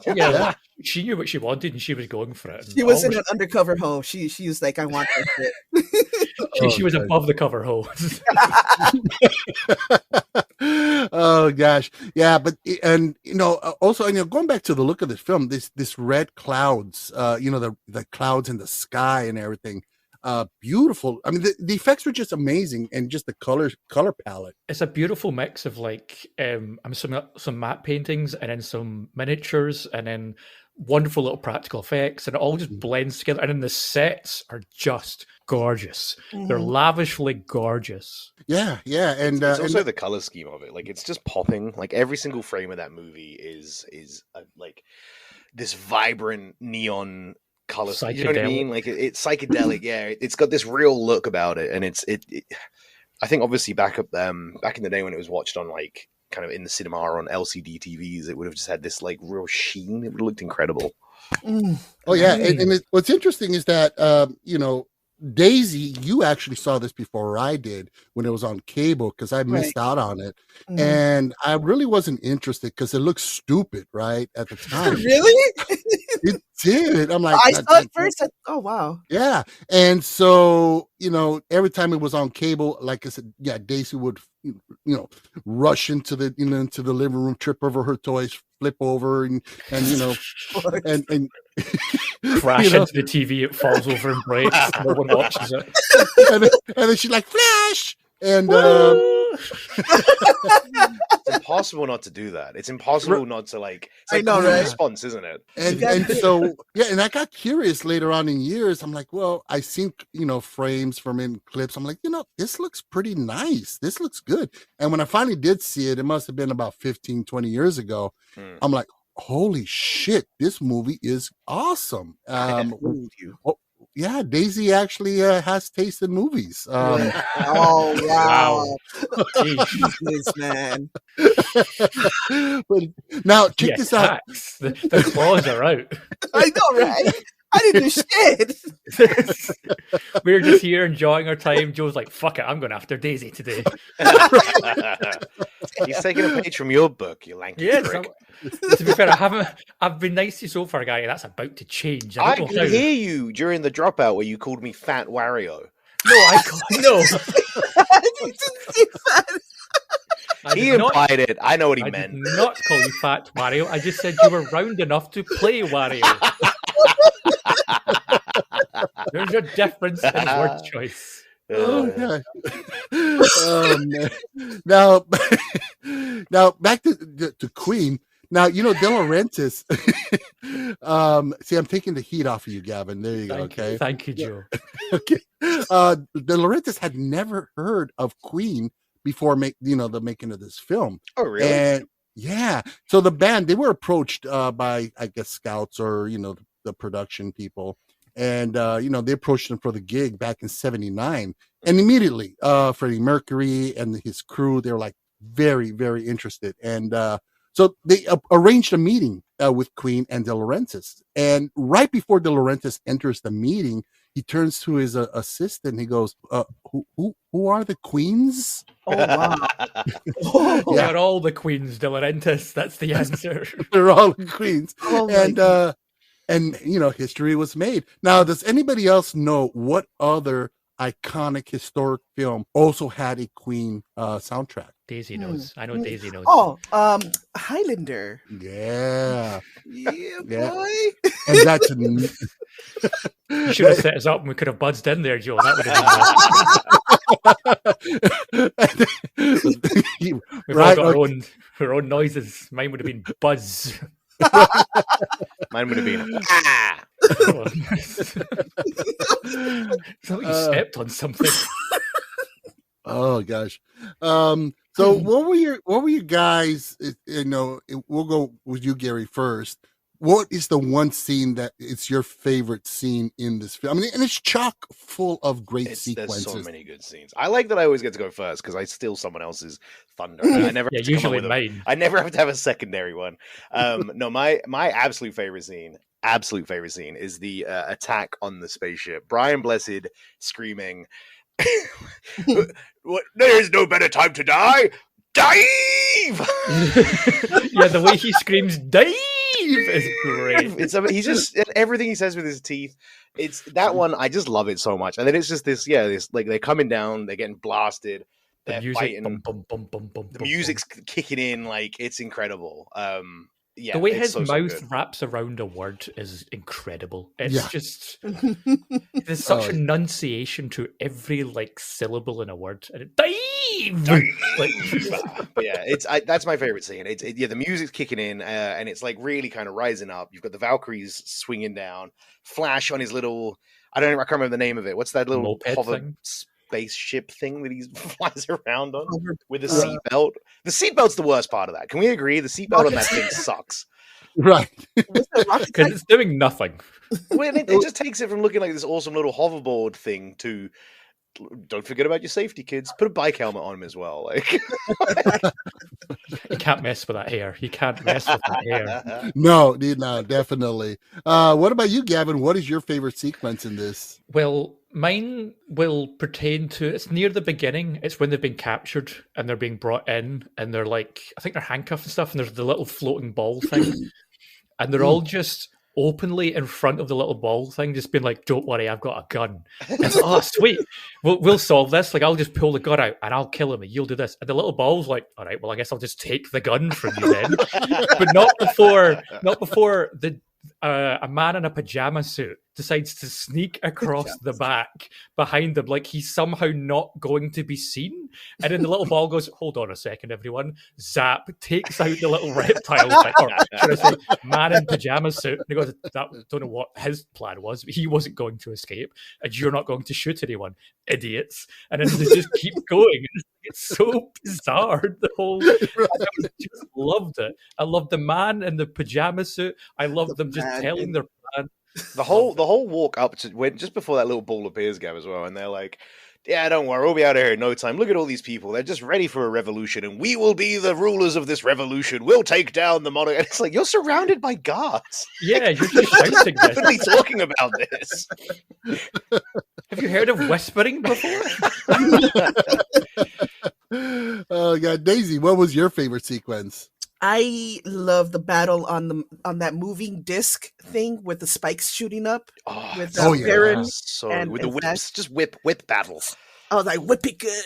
She knew what she wanted, and she was going for it. She wasn't an undercover hoe. She was like, "I want that shit." She was above the cover hoe. Oh gosh, yeah, but also going back to the look of this film, this red clouds, the clouds in the sky and everything. beautiful. I mean, the effects were just amazing, and just the color palette. It's a beautiful mix of like some matte paintings and then some miniatures and then wonderful little practical effects, and it all just blends together. And then the sets are just gorgeous. They're lavishly gorgeous. Yeah, and it's also the color scheme of it. Like, it's just popping. Like, every single frame of that movie is like this vibrant neon color scheme. You know what I mean? Like, it's psychedelic. Yeah, it's got this real look about it, and it I think obviously back in the day when it was watched on like kind of in the cinema or on LCD TVs, it would have just had this like real sheen. It would have looked incredible. Oh yeah, and what's interesting is that Daisy, you actually saw this before I did when it was on cable, because I missed out on it, and I really wasn't interested because it looked stupid right at the time. Really? It did. I'm like, I saw it first. Oh wow. Yeah, and so every time it was on cable, like I said, yeah, Daisy would rush into the living room, trip over her toys, flip over, and and crash into the TV. It falls over and breaks. No one watches it. And then she's like, Flash! And it's impossible not to do that. It's impossible not to like. It's like a response, isn't it? And so and I got curious later on in years. I'm like, well, I seen frames from in clips. I'm like, this looks pretty nice. This looks good. And when I finally did see it, it must have been about 15, 20 years ago. I'm like, holy shit, this movie is awesome. Yeah, Daisy actually has taste in movies. Oh wow, Jesus, man! But now check this out. The claws are out. I know, right? I didn't do shit. We're just here enjoying our time. Joe's like, "Fuck it, I'm going after Daisy today." He's taking a page from your book, you lanky prick. To be fair, I've been nice to you so far, guy. That's about to change. I could hear you during the dropout where you called me Fat Wario. No, no. I didn't say that. He implied it. I know what he meant. Did not call you Fat Wario. I just said you were round enough to play Wario. There's a difference in word choice. Okay. Now back to Queen. Now De Laurentiis. See, I'm taking the heat off of you, Gavin. There you go. Okay. Thank you, Joe. Okay. De Laurentiis had never heard of Queen before the making of this film. Oh, really? And yeah. So the band, they were approached by, I guess, scouts or the production people. And they approached him for the gig back in '79, and immediately Freddie Mercury and his crew, they were like very, very interested, and so they arranged a meeting with Queen and De Laurentiis. And right before De Laurentiis enters the meeting, he turns to his assistant. He goes, "Who are the Queens?" Oh wow! They're all the Queens, De Laurentiis. That's the answer. They're all the Queens, Oh, and history was made. Now, does anybody else know what other iconic historic film also had a Queen soundtrack? Daisy knows. I know Daisy knows. Oh, Highlander. Yeah, boy. And that's you should have set us up and we could have buzzed in there, Joe. That would have been We've all got our own noises. Mine would have been buzz. Mine would have been It's like you stepped on something. Oh gosh. So what were your guys? We'll go with you, Gary, first. What is the one scene that it's your favorite scene in this film? I mean, and it's chock full of great sequences. There's so many good scenes. I like that I always get to go first because I steal someone else's thunder. I never have to usually mine. I never have to have a secondary one. No, my absolute favorite scene is the attack on the spaceship. Brian Blessed screaming, "There's no better time to die! Dive!" Yeah, the way he screams "dive" is great. He's just everything he says with his teeth. It's that one. I just love it so much. And then it's just this like they're coming down, they're getting blasted, they're fighting. The music's kicking in, like it's incredible. Yeah, the way it's his so mouth good. wraps around a word is incredible. It's Yeah. just there's such Oh, yeah. enunciation to every like syllable in a word, and it dive like But yeah, that's my favorite scene. Yeah, the music's kicking in, and it's like really kind of rising up. You've got the Valkyries swinging down, Flash on his little, I can't remember the name of it. What's that little moped hover thing. spaceship thing that he flies around on with the Uh, seatbelt? The seatbelt's the worst part of that. Can we agree? The seatbelt on that thing sucks. Right. What's that, rocket Because type? it's doing nothing. Well, it just takes it from looking like this awesome little hoverboard thing to, don't forget about your safety, kids. Put a bike helmet on him as well. Like, You can't mess with that hair. You can't mess with that hair. No, definitely. What about you, Gavin? What is your favorite sequence in this? Well, mine will pertain to it's near the beginning. It's when they've been captured and they're being brought in, and they're like, I think they're handcuffed and stuff, and there's the little floating ball thing, and they're all just openly in front of the little ball thing, just being like, "Don't worry, I've got a gun." And it's like, oh, sweet, we'll solve this. Like, I'll just pull the gun out and I'll kill him, and you'll do this. And the little ball's like, "All right, well, I guess I'll just take the gun from you then." But not before the a man in a pajama suit decides to sneak across the back behind them, like he's somehow not going to be seen. And then the little ball goes, "Hold on a second, everyone!" Zap, takes out the little reptile thing, or should I say, man in pajama suit. And he goes, "Don't know what his plan was, but he wasn't going to escape, and you're not going to shoot anyone, idiots." And then they just keep going. It's so bizarre. The whole, I just loved it. I loved the man in the pajama suit. I loved them just telling their plan. The whole walk up to when just before that little ball appears, Gav, as well, and they're like, "Yeah, don't worry, we'll be out of here in no time. Look at all these people; they're just ready for a revolution, and we will be the rulers of this revolution. We'll take down the monarchy." And it's like, you're surrounded by guards. Yeah, you're just shouting this. Definitely talking about this. Have you heard of whispering before? Oh God, Daisy, what was your favorite sequence? I love the battle on that moving disc thing with the spikes shooting up. Oh, with yeah. Baron So and with the Flash. whips, just whip battles. I was like, whip it good.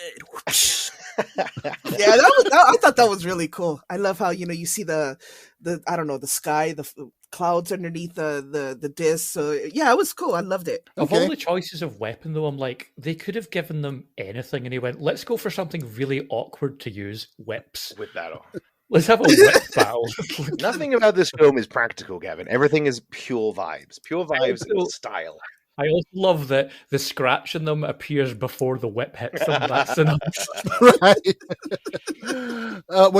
Yeah, I thought that was really cool. I love how you see the I don't know, the sky, the clouds underneath the disc. So yeah, it was cool. I loved it. Of all the choices of weapon, though, I'm like, they could have given them anything, and he went, "Let's go for something really awkward to use, whips." Whip battle. Let's have a whip battle. Nothing about this film is practical, Gavin. Everything is pure vibes. Pure vibes and style. I also love that the scratch in them appears before the whip hits them. That's enough. Right. Well,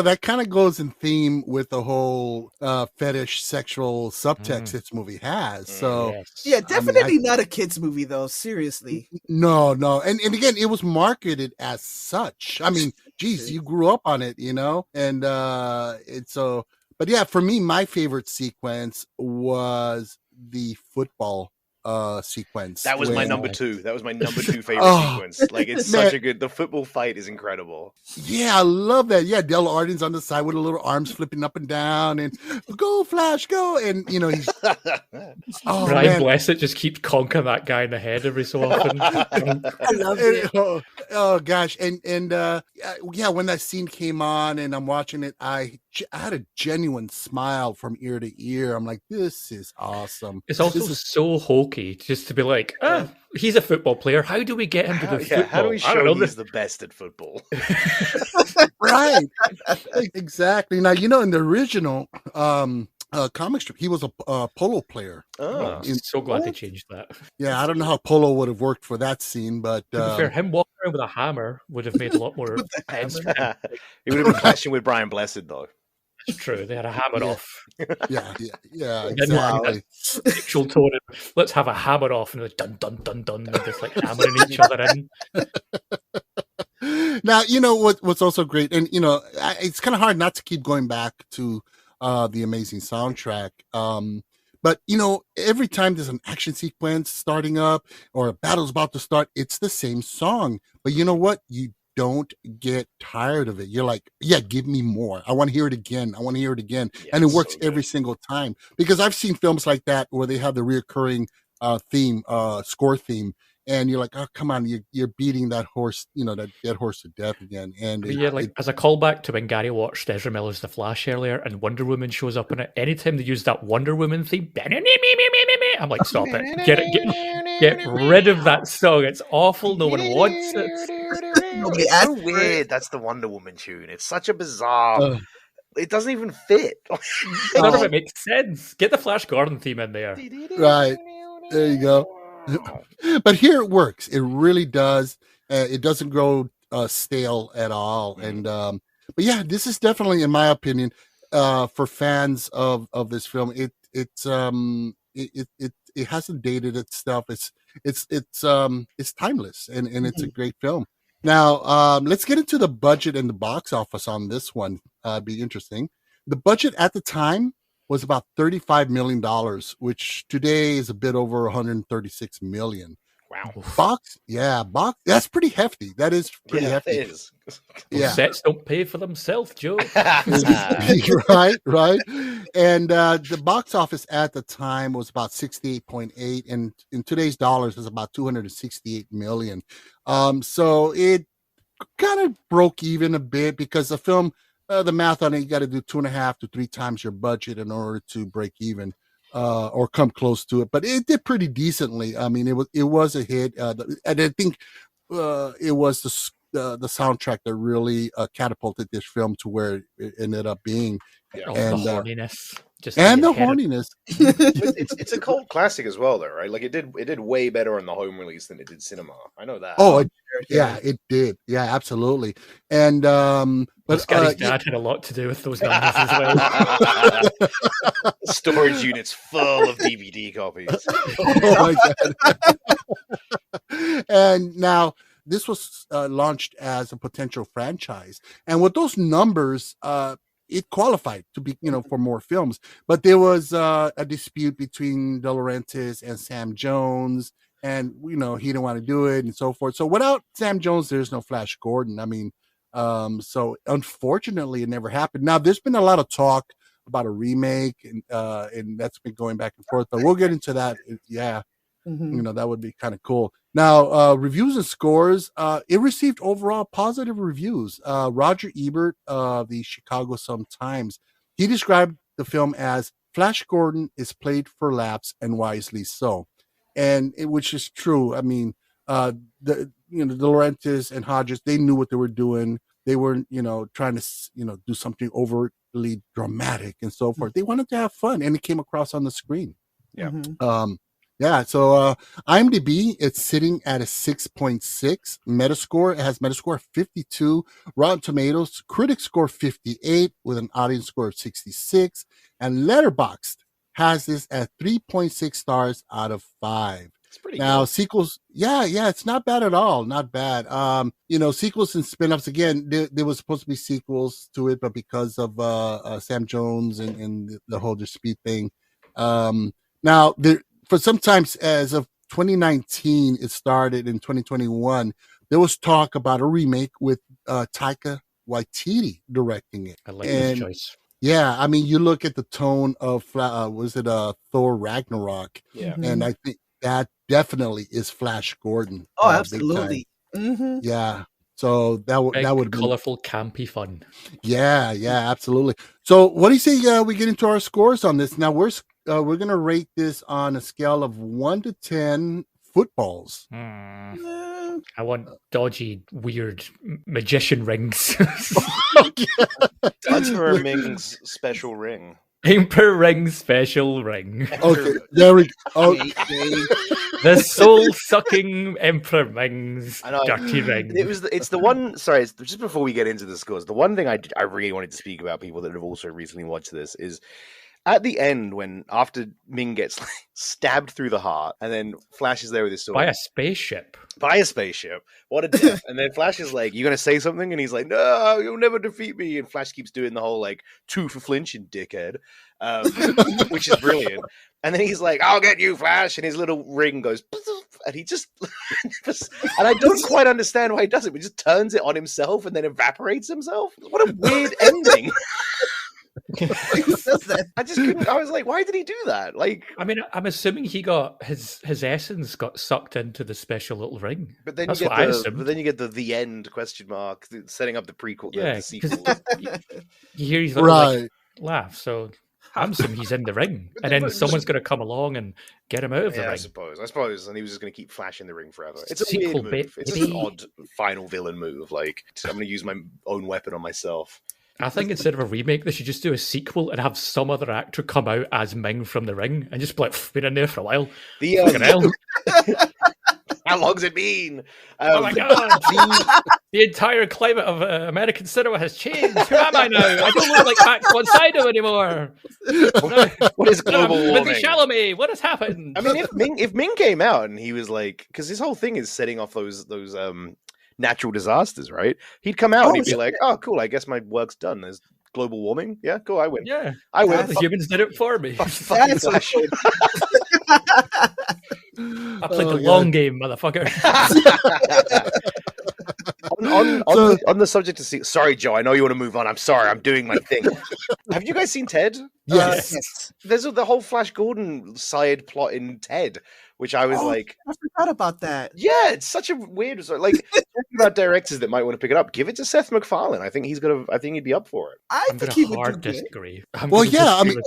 that kind of goes in theme with the whole fetish sexual subtext this movie has. So yeah, definitely not a kids movie though. Seriously. No, and again, it was marketed as such. I mean, geez, you grew up on it, and it's so. But yeah, for me, my favorite sequence was the football sequence. That was my number two. That was my number two favorite sequence. Like, it's such a good. The football fight is incredible. Yeah, I love that. Yeah, Del Arden's on the side with the little arms flipping up and down, and go Flash, go! And he's Brian Blessed just keeps conking that guy in the head every so often. I love it. Oh gosh, and yeah, when that scene came on and I'm watching it, I had a genuine smile from ear to ear. I'm like, this is awesome. It's also so hokey just to be like, he's a football player. How do we get him to do football? How do we show he's the best at football? Right. Exactly. Now, in the original comic strip, he was a polo player. Oh, I'm so glad they changed that. Yeah, I don't know how polo would have worked for that scene, but to be fair, him walking around with a hammer would have made a lot more sense. He would have been clashing with Brian Blessed, though. That's true. They had a hammer off. Yeah, exactly. Sexual tone. Let's have a hammer off, and like dun dun dun dun, and just like hammering each other in. Now, what's also great, and it's kind of hard not to keep going back to the amazing soundtrack. But every time there's an action sequence starting up or a battle's about to start, it's the same song. But you know what? You don't get tired of it. You're like, yeah, give me more. I want to hear it again. Yeah, and it works every single time, because I've seen films like that where they have the reoccurring score theme, and you're like, oh, come on, you're beating that horse, that dead horse to death again. And as a callback to when Gary watched Ezra Miller's The Flash earlier, and Wonder Woman shows up in it. Anytime they use that Wonder Woman theme, I'm like, stop it, get rid of that song. It's awful. No one wants it. It's so weird. That's the Wonder Woman tune. It's such a bizarre. It doesn't even fit. None of it makes sense. Get the Flash Gordon theme in there. Right. There you go. But here it works. It really does. It doesn't grow stale at all. And but yeah, this is definitely, in my opinion, for fans of this film, it hasn't dated itself. It's timeless, and it's a great film. Now, let's get into the budget and the box office on this one. Be interesting. The budget at the time was about $35 million, which today is a bit over $136 million. Wow. Box. That's pretty hefty. That is pretty hefty. It is. Yeah. Sets don't pay for themselves, Joe. Right. And the box office at the time was about 68.8, and in today's dollars is about 268 million. So it kind of broke even a bit because the film, the math on it, you got to do 2.5 to 3 times your budget in order to break even. Or come close to it, but it did pretty decently. I mean, it was a hit, and I think it was the soundtrack that really catapulted this film to where it ended up being. And the horniness, horniness. It's a cult classic as well, though, right? Like it did way better on the home release than it did cinema. I know that. Oh, it did. Yeah, absolutely. And but Scary's dad had a lot to do with those numbers as well. Storage units full of DVD copies. Oh my god! And now this was launched as a potential franchise, and with those numbers, it qualified to be, for more films. But there was a dispute between De Laurentiis and Sam Jones, and he didn't want to do it and so forth. So without Sam Jones, there's no Flash Gordon. I mean, so unfortunately, it never happened. Now, there's been a lot of talk about a remake, and that's been going back and forth. But we'll get into that. Yeah. Mm-hmm. That would be kind of cool. Now, reviews and scores, it received overall positive reviews. Roger Ebert of the Chicago Sun-Times, he described the film as Flash Gordon is played for laughs and wisely so. And which is true. I mean, De Laurentiis and Hodges, they knew what they were doing. They weren't, trying to, do something overly dramatic and so forth. They wanted to have fun, and it came across on the screen. Yeah. So IMDb, it's sitting at a 6.6. Metascore, it has Metascore 52. Rotten Tomatoes, critic score 58 with an audience score of 66. And Letterboxd has this at 3.6 stars out of 5. It's pretty now good. Sequels, yeah, it's not bad at all. Not bad. Sequels and spin-offs, again, there was supposed to be sequels to it, but because of Sam Jones and the whole dispute thing. Now, for sometimes as of 2019, it started in 2021, there was talk about a remake with Taika Waititi directing it. I like this choice. Yeah, I mean, you look at the tone of Thor Ragnarok, and I think that definitely is Flash Gordon. Oh, absolutely. Mm-hmm. Yeah, so that would be colorful, campy fun. Yeah, absolutely. So, what do you say we get into our scores on this? Now, we're gonna rate this on a scale of 1 to 10 footballs. I want dodgy, weird magician rings. Emperor Ming's special ring. Emperor Ring special ring. Okay, there we go. The soul-sucking Emperor Ming's dirty ring. It's the one. Sorry, just before we get into the scores, the one thing I really wanted to speak about, people that have also recently watched this, is at the end, after Ming gets stabbed through the heart, and then Flash is there with his sword. By a spaceship. What a death. And then Flash is like, you going to say something? And he's like, no, you'll never defeat me. And Flash keeps doing the whole, two for flinching, dickhead, which is brilliant. And then he's like, I'll get you, Flash. And his little ring goes, and he just, and I don't quite understand why he does it, but he just turns it on himself and then evaporates himself. What a weird ending. Who says that? I just couldn't. I was like, why did he do that? Like, I mean, I'm assuming he got his essence got sucked into the special little ring. but then That's you what get I the assumed. but then you get the end question mark setting up the prequel, Yeah, the sequel. You hear his little Right. laugh, so I'm assuming he's in the ring, and then someone's going to come along and get him out of the Yeah, I ring. suppose, and he was just going to keep flashing the ring forever. It's a Sequel weird bit, move. It's baby. an odd final villain move. Like, I'm going to use my own weapon on myself. I think instead of a remake, they should just do a sequel and have some other actor come out as Ming from the ring and just be like, been in there for a while. The Fucking hell. How long's it been? Oh my god! The entire climate of American cinema has changed. Who am I now? I don't look like Max von Sydow anymore. What is global warming? Chalamet, what has happened? I mean, if Ming came out and he was like, because his whole thing is setting off those natural disasters, right? He'd come out and he'd be like, "Oh, cool. I guess my work's done. There's global warming. Yeah, cool. I win. Yeah, I win. The humans did it for me. Fucking Flash." I played the long game, motherfucker. on the subject of sorry, Joe, I know you want to move on. I'm sorry, I'm doing my thing. Have you guys seen Ted? Yes. There's the whole Flash Gordon side plot in Ted, which I was like, I forgot about that. yeah, it's such a weird. Like, talking about directors that might want to pick it up, give it to Seth MacFarlane. I think he'd be up for it. I'm going to hard disagree. Well, yeah, I mean,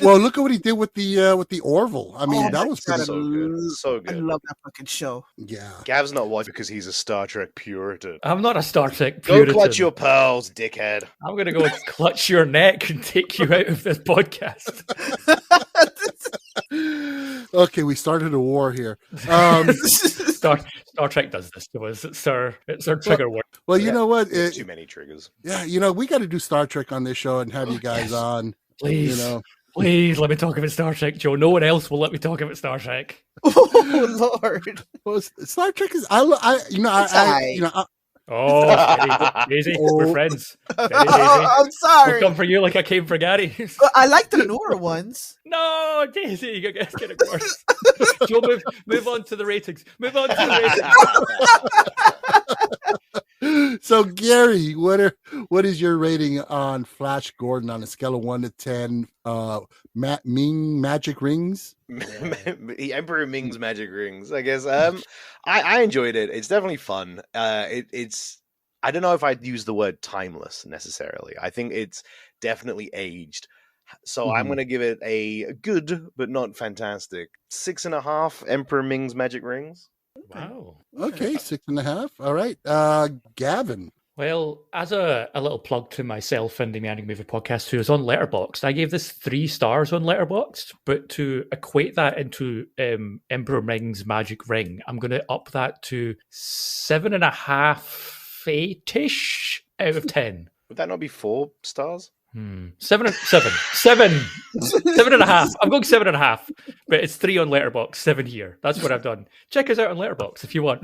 well, look at what he did with the Orville. I mean, that was pretty so good. So I good. love that fucking show. Yeah. Gav's not watching because he's a Star Trek puritan. I'm not a Star Trek Go puritan. clutch your pearls, dickhead. I'm going to go clutch your neck and take you out of this podcast. Okay, we started a war here. Star Trek does this to us. It's our trigger word. Well, you know what? Too many triggers. Yeah, we got to do Star Trek on this show and have you guys on. Please, you know. Please let me talk about Star Trek, Joe. No one else will let me talk about Star Trek. Oh Lord! Well, Star Trek is Oh, Daisy, we're friends. I'm sorry. We'll come for you like I came for Gary. Well, I like the newer ones. No, Daisy, you guys get it worse. Joe, move on to the ratings. Move on to the ratings. So, Gary, what is your rating on Flash Gordon on a scale of 1 to 10? Ming magic rings? Emperor Ming's magic rings, I guess. I enjoyed it. It's definitely fun. It's I don't know if I'd use the word timeless necessarily. I think it's definitely aged. So I'm going to give it a good, but not fantastic 6.5 Emperor Ming's magic rings. Wow. Okay, 6.5. All right. Gavin. Well, as a little plug to myself and the Meandering Movie Podcast, who is on Letterboxd, I gave this 3 stars on Letterboxd, but to equate that into Emperor Ming's magic ring, I'm going to up that to 7.5, 8-ish out of 10. Would that not be 4 stars? 7.5. I'm going 7.5, but it's 3 on Letterboxd, 7 here. That's what I've done. Check us out on Letterboxd if you want.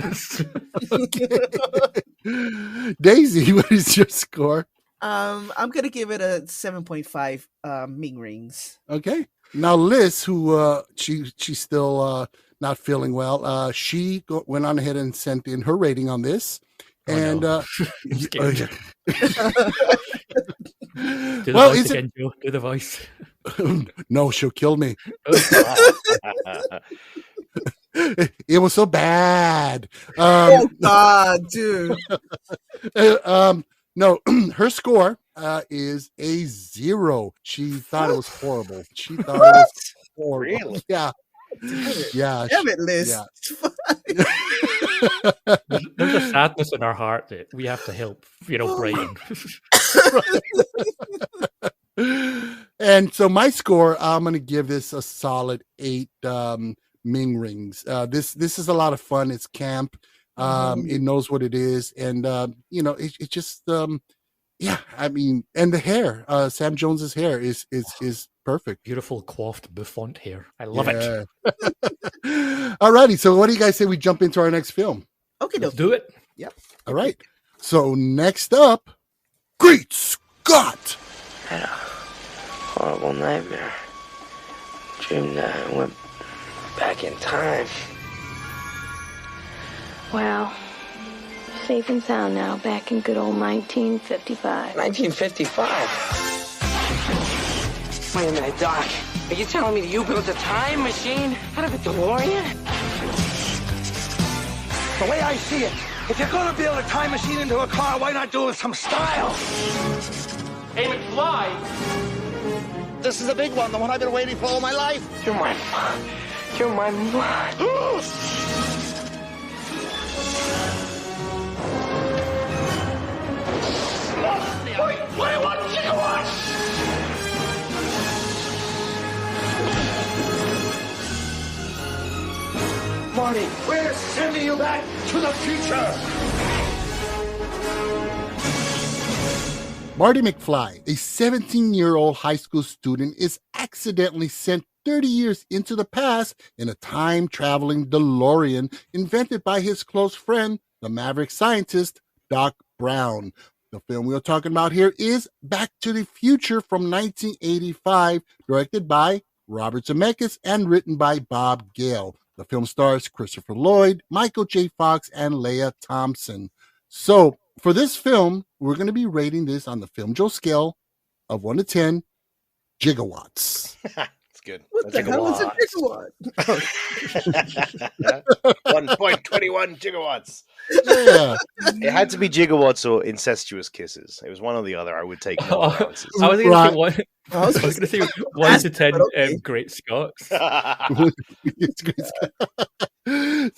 Daisy, what is your score? I'm gonna give it a 7.5 Ming rings. Okay. Now Liz, who she's still not feeling well, she went on ahead and sent in her rating on this. And no. Do the well, voice again, Joe. Do the voice. No, she'll kill me. It was so bad. Oh God, dude. No, her score is a 0. She thought it was horrible. She thought it was horrible. Really? Yeah. Yeah. Damn it, Liz. Yeah. There's a sadness in our heart that we have to help, Brian. And so my score, I'm going to give this a solid 8 Ming rings. This is a lot of fun. It's camp. It knows what it is, and it just yeah. I mean, and the hair, Sam Jones's hair is perfect. Beautiful coiffed bouffant hair. I love it. Alrighty, so what do you guys say we jump into our next film? Okay, let's do it. Yep. All right. So next up, Great Scott! I had a horrible nightmare. Dreamed that I went back in time. Wow. Safe and sound now, back in good old 1955. 1955? Wait a minute, Doc. Are you telling me that you built a time machine out of a DeLorean? The way I see it, if you're gonna build a time machine into a car, why not do it with some style? Hey, McFly! This is a big one, the one I've been waiting for all my life. You're my mom. You're my mom. Wait, 21 gigawatts! Marty, we're sending you back to the future! Marty McFly, a 17-year-old high school student, is accidentally sent 30 years into the past in a time-traveling DeLorean invented by his close friend, the maverick scientist, Doc Brown. The film we're talking about here is Back to the Future from 1985, directed by Robert Zemeckis and written by Bob Gale. The film stars Christopher Lloyd, Michael J. Fox, and Leah Thompson. So, for this film, we're going to be rating this on the Filmjoe scale of 1 to 10 gigawatts. It's good. What the hell is a gigawatt? 1.21 gigawatts. Yeah. It had to be gigawatts or incestuous kisses. It was one or the other. I would take no allowances. I was going to say one. I was going to say 1 to 10 Great Scots.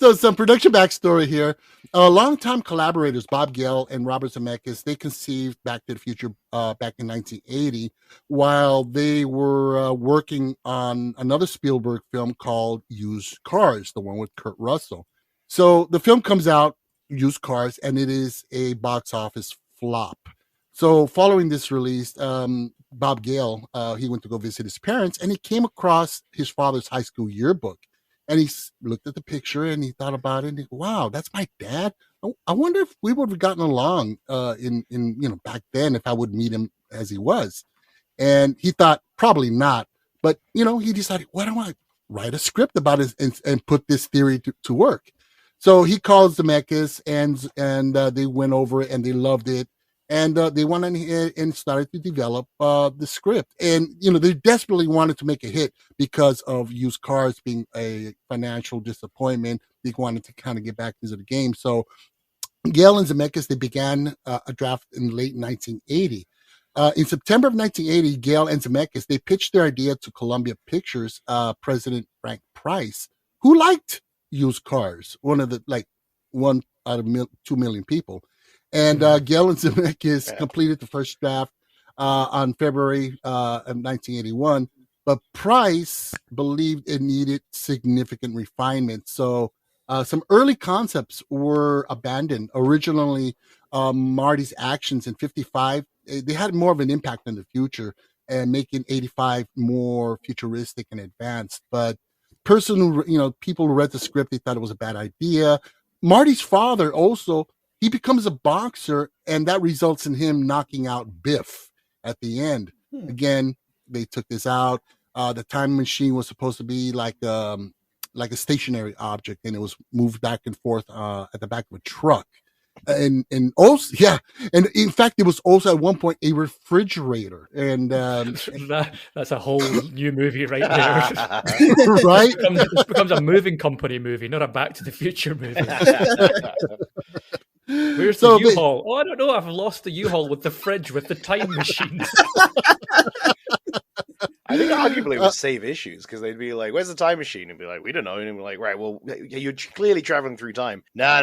So some production backstory here. Longtime collaborators Bob Gale and Robert Zemeckis, they conceived Back to the Future back in 1980 while they were working on another Spielberg film called Used Cars, the one with Kurt Russell. So the film comes out, Used Cars, and it is a box office flop. So following this release, Bob Gale, he went to go visit his parents, and he came across his father's high school yearbook. And he looked at the picture and he thought about it. And he, wow, that's my dad. I wonder if we would have gotten along in back then if I would meet him as he was. And he thought probably not. But he decided, why don't I write a script about it and put this theory to work? So he calls Zemeckis and they went over it and they loved it. And they went ahead and started to develop the script. And, they desperately wanted to make a hit because of Used Cars being a financial disappointment. They wanted to kind of get back into the game. So Gale and Zemeckis, they began a draft in late 1980. In September of 1980, Gale and Zemeckis, they pitched their idea to Columbia Pictures President Frank Price, who liked Used Cars, one out of 2 million people. And Gale and Zemeckis completed the first draft on February of 1981, but Price believed it needed significant refinement. So some early concepts were abandoned. Originally, Marty's actions in 55, they had more of an impact in the future and making 85 more futuristic and advanced. But people who read the script, they thought it was a bad idea. Marty's father also, he becomes a boxer, and that results in him knocking out Biff at the end. Again, they took this out. The time machine was supposed to be like a stationary object, and it was moved back and forth at the back of a truck. And also, yeah, and in fact, it was also at one point a refrigerator. And that's a whole new movie right there, right? It becomes a moving company movie, not a Back to the Future movie. Where's the U-Haul? I don't know. I've lost the U-Haul with the fridge with the time machine. I think arguably it would save issues because they'd be like, "Where's the time machine?" And be like, "We don't know." And we're like, "Right, well, you're clearly traveling through time." No.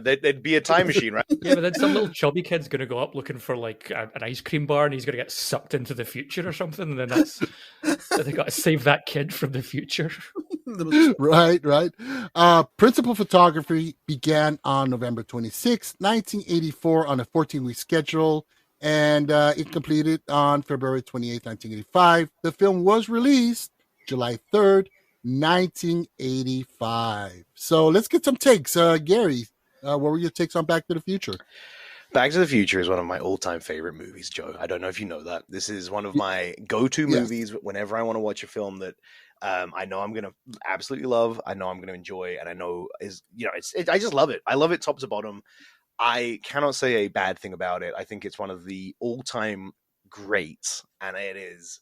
There'd be a time machine, right? Yeah, but then some little chubby kid's going to go up looking for like an ice cream bar, and he's going to get sucked into the future or something. And then they got to save that kid from the future. Right. Principal photography began on November 26, 1984 on a 14-week schedule, and it completed on February 28, 1985. The film was released July 3rd, 1985. So let's get some takes. Gary, what were your takes on Back to the Future? Back to the Future is one of my all-time favorite movies, Joe. I don't know if you know that. This is one of my go-to movies whenever I want to watch a film that I know I'm going to absolutely love. I know I'm going to enjoy, and I know I just love it. I love it top to bottom. I cannot say a bad thing about it. I think it's one of the all-time greats, and it is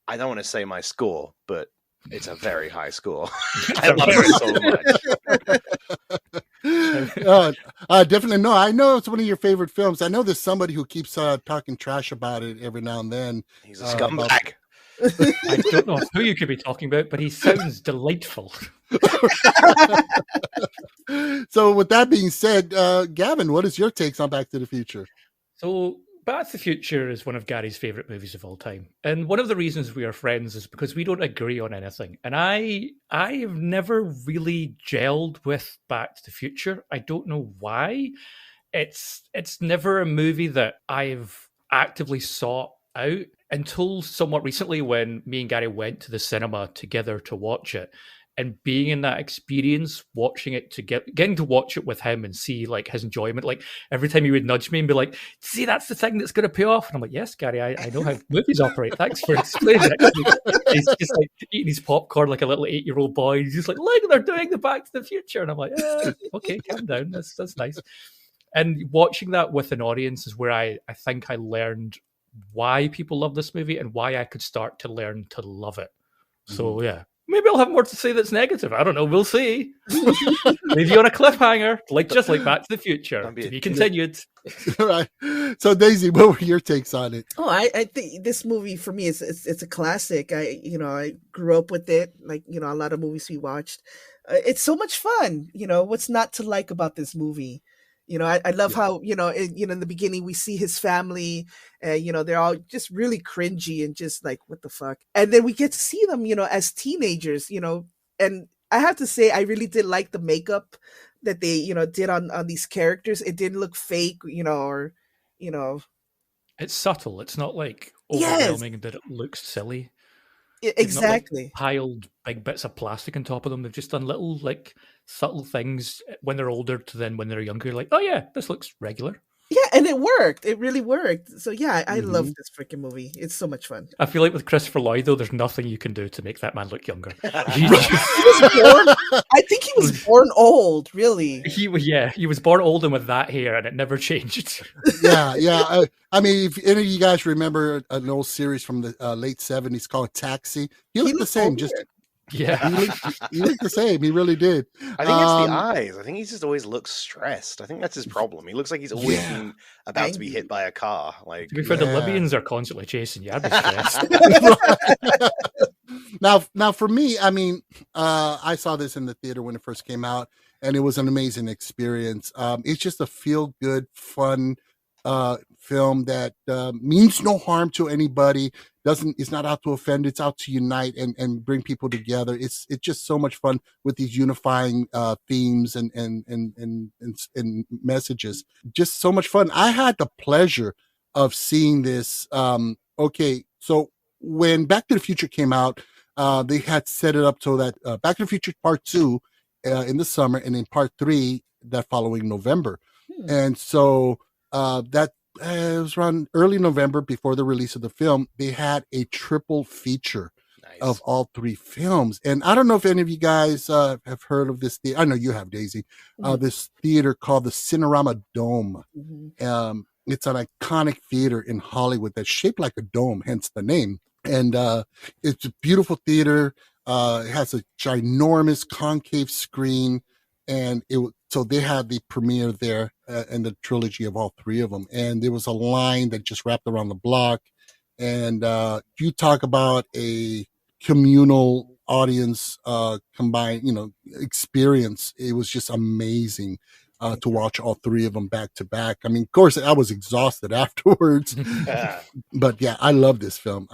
I don't want to say my score, but it's a very high score. I love it so much. Definitely. No, I know it's one of your favorite films. I know there's somebody who keeps talking trash about it every now and then. He's a scumbag. I don't know who you could be talking about, but he sounds delightful. So with that being said, Gavin, what is your takes on Back to the Future? So Back to the Future is one of Gary's favorite movies of all time. And one of the reasons we are friends is because we don't agree on anything. And I have never really gelled with Back to the Future. I don't know why. It's never a movie that I've actively sought out until somewhat recently when me and Gary went to the cinema together to watch it. And being in that experience, watching it getting to watch it with him and see like his enjoyment, like every time he would nudge me and be like, "See, that's the thing that's going to pay off." And I'm like, "Yes, Gary, I know how movies operate. Thanks for explaining it." He's just like eating his popcorn like a little 8-year-old boy. He's just like, "Look, they're doing the Back to the Future," and I'm like, "Okay, calm down. That's nice." And watching that with an audience is where I think I learned why people love this movie and why I could start to learn to love it. So yeah. Maybe I'll have more to say that's negative. I don't know. We'll see. Leave you on a cliffhanger, just like Back to the Future. To be continued. Right. So, Daisy, what were your takes on it? Oh, I think this movie for me is it's a classic. I grew up with it, like a lot of movies we watched. It's so much fun. What's not to like about this movie? I love how in the beginning we see his family, and they're all just really cringy and just like, what the fuck, and then we get to see them as teenagers, and I have to say I really did like the makeup that they did on these characters. It didn't look fake, or it's subtle. It's not like overwhelming that it looks silly. Exactly. They've not, piled big bits of plastic on top of them. They've just done little subtle things when they're older to then when they're younger. Like, oh yeah, this looks regular. Yeah, and it worked. It really worked. So yeah, I love this freaking movie. It's so much fun. I feel like with Christopher Lloyd though, there's nothing you can do to make that man look younger. He was born. I think he was born old. Really. He was born old and with that hair, and it never changed. Yeah. I mean, if any of you guys remember an old series from the late '70s called Taxi, he looked the same. Yeah, he looked the same. He really did. I think it's the eyes. I think he just always looks stressed. I think that's his problem. He looks like he's always been about to be hit by a car. Like, to be fair, the Libyans are constantly chasing you. I'd be stressed. Now, for me, I mean, I saw this in the theater when it first came out, and it was an amazing experience. It's just a feel-good, fun film that means no harm to anybody. It's not out to offend. It's out to unite and bring people together. It's just so much fun with these unifying themes and messages. Just so much fun. I had the pleasure of seeing this. Okay, so when Back to the Future came out, they had set it up so that Back to the Future Part 2 in the summer, and then Part 3 that following November. And so that it was around early November before the release of the film. They had a triple feature of all three films. And I don't know if any of you guys have heard of this theater. I know you have, Daisy. This theater called the Cinerama Dome. It's an iconic theater in Hollywood that's shaped like a dome, hence the name. And it's a beautiful theater. It has a ginormous concave screen. And so they had the premiere there and the trilogy of all three of them. And there was a line that just wrapped around the block. And you talk about a communal audience combined, experience. It was just amazing to watch all three of them back to back. I mean, of course, I was exhausted afterwards. But yeah, I love this film.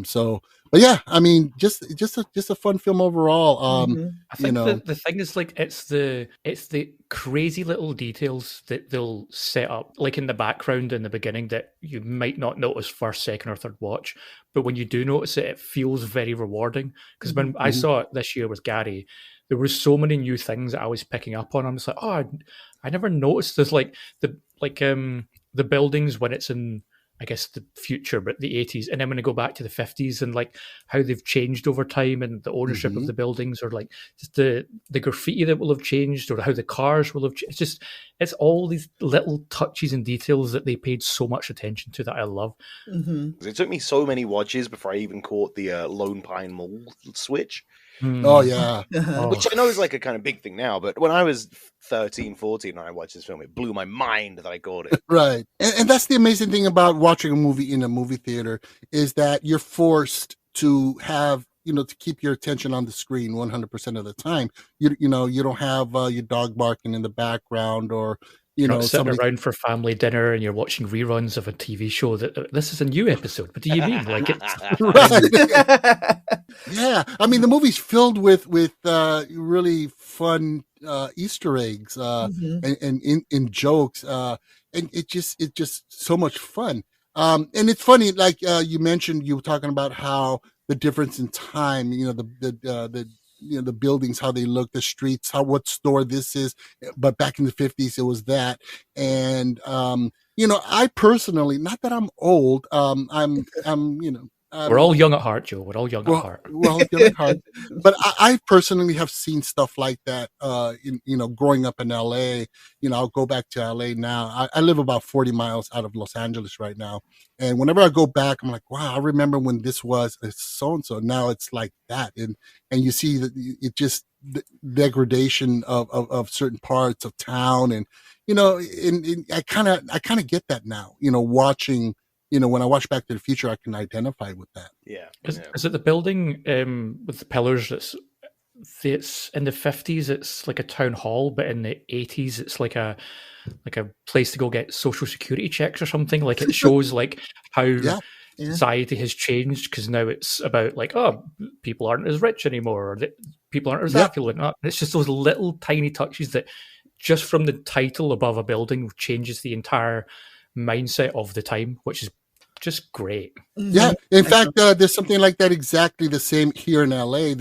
So, but yeah, I mean, just a fun film overall. I think the thing is, like, it's the crazy little details that they'll set up, like in the background in the beginning, that you might not notice first, second, or third watch, but when you do notice it, it feels very rewarding. Because when I saw it this year with Gary, there were so many new things that I was picking up on. I'm just like, oh, I never noticed this. Like the buildings when it's in I guess the future, but the 80s, and then when I go back to the 50s and like how they've changed over time and the ownership of the buildings, or like just the graffiti that will have changed, or how the cars will have changed. It's all these little touches and details that they paid so much attention to that I love. It took me so many watches before I even caught the Lone Pine Mall switch. Oh yeah, which I know is like a kind of big thing now, but when I was 13, 14 and I watched this film, it blew my mind that I got it. Right. And that's the amazing thing about watching a movie in a movie theater, is that you're forced to have, to keep your attention on the screen 100% of the time. You don't have your dog barking in the background, or you're not sitting around for family dinner and you're watching reruns of a TV show that this is a new episode. What do you mean? Like it's right. Yeah, I mean the movie's filled with really fun Easter eggs and in jokes, and it's just so much fun. And it's funny, like you mentioned, you were talking about how the difference in time, the buildings, how they look, the streets, what store this is, but back in the 50s it was that. And I personally, not that I'm old, we're all young at heart, Joe. We're all young at heart. We're all young at heart. But I personally have seen stuff like that. Growing up in LA, I'll go back to LA now. I live about 40 miles out of Los Angeles right now. And whenever I go back, I'm like, wow, I remember when this was so-and-so. Now it's like that. And you see that it just the degradation of certain parts of town. And, and I kind of get that now, watching. When I watch Back to the Future, I can identify with that. Yeah. Is it the building with the pillars that's in the 50s? It's like a town hall, but in the 80s, it's like a place to go get social security checks or something. Like it shows like how society has changed, because now it's about like, oh, people aren't as rich anymore, or people aren't as affluent. It's just those little tiny touches that just from the title above a building changes the entire mindset of the time, which is just great. Yeah, in fact, there's something like that exactly the same here in LA.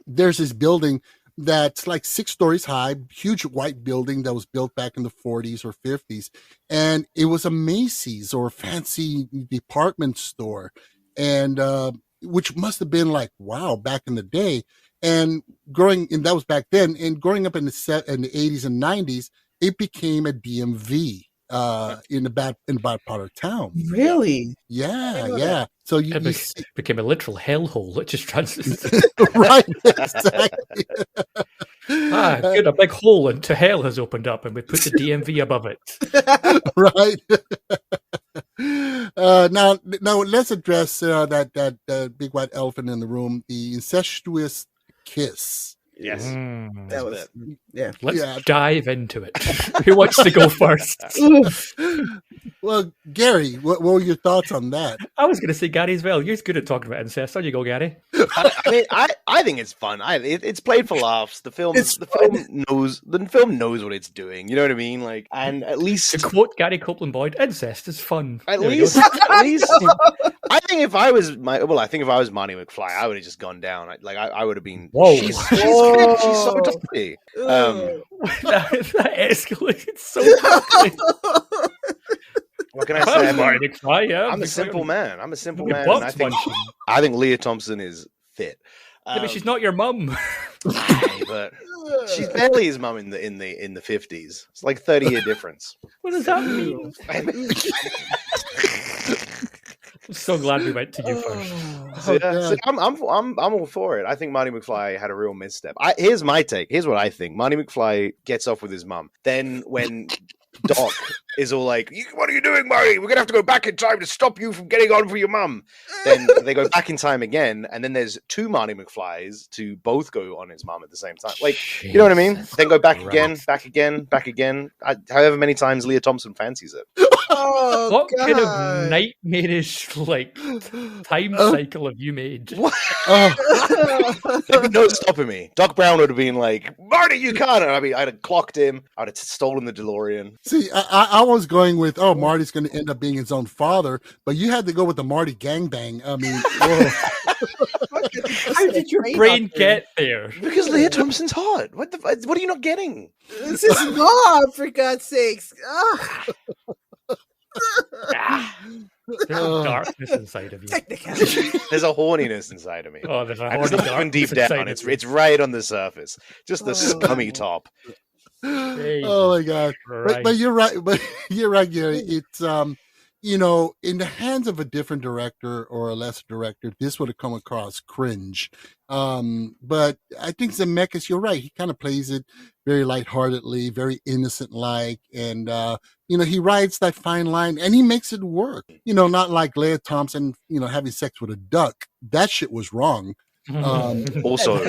There's this building that's like 6 stories high, huge white building that was built back in the 40s or 50s, and it was a Macy's or fancy department store, and which must have been like, wow, back in the day. And that was back then, and growing up in the 80s and 90s, it became a DMV. In the bad part of town. Really? Yeah. So it became a literal hellhole. It just transited. Right, exactly. Good, a big hole into hell has opened up, and we put the DMV above it. Right. Now let's address that big white elephant in the room, the incestuous kiss. Yes. That was Let's dive into it. Who wants to go first? Well, Gary, what were your thoughts on that? I was going to say Gary as well. You're good at talking about incest. On you go, Gary. I think it's fun. It's played for laughs. The film knows what it's doing. You know what I mean? Like, and at least to quote Gary Copeland Boyd, incest is fun. At least, I think if I was Marty McFly, I would have just gone down. I would have been. Whoa. She's so dirty. That escalated so quickly. What can I say? Marty McFly, yeah. I'm a simple man. And I think Leah Thompson is fit. But she's not your mum. But she's barely his mum in the 50s. It's like 30-year difference. What does that mean? I'm so glad we went to you first. So I'm all for it. I think Marty McFly had a real misstep. Here's my take. Here's what I think. Marty McFly gets off with his mum. Then when Doc is all like, "What are you doing, Marty? We're gonna have to go back in time to stop you from getting on for your mum." Then they go back in time again, and then there's 2 Marty McFlys to both go on his mum at the same time. Like, you know what I mean? Then go back again, back again, back again. However many times Leah Thompson fancies it. What kind of nightmarish time cycle have you made? There'd be no stopping me. Doc Brown would have been like, "Marty, you can't." I mean, I'd have clocked him. I'd have stolen the DeLorean. See, I was going with, Marty's going to end up being his own father, but you had to go with the Marty gangbang. I mean, how did your brain get there? Because Leah Thompson's hot. What are you not getting? This is mom, for God's sakes. There's a darkness inside of you. There's a horniness inside of me. Oh, there's a and it's not even deep down. It's right on the surface. Just the scummy top. Oh my god! But you're right. But you're right, Gary. It's you know, in the hands of a different director or a lesser director, this would have come across cringe. But I think Zemeckis, you're right. He kind of plays it very lightheartedly, very innocent-like, and you know, he rides that fine line and he makes it work. You know, not like Leah Thompson, you know, having sex with a duck. That shit was wrong. Also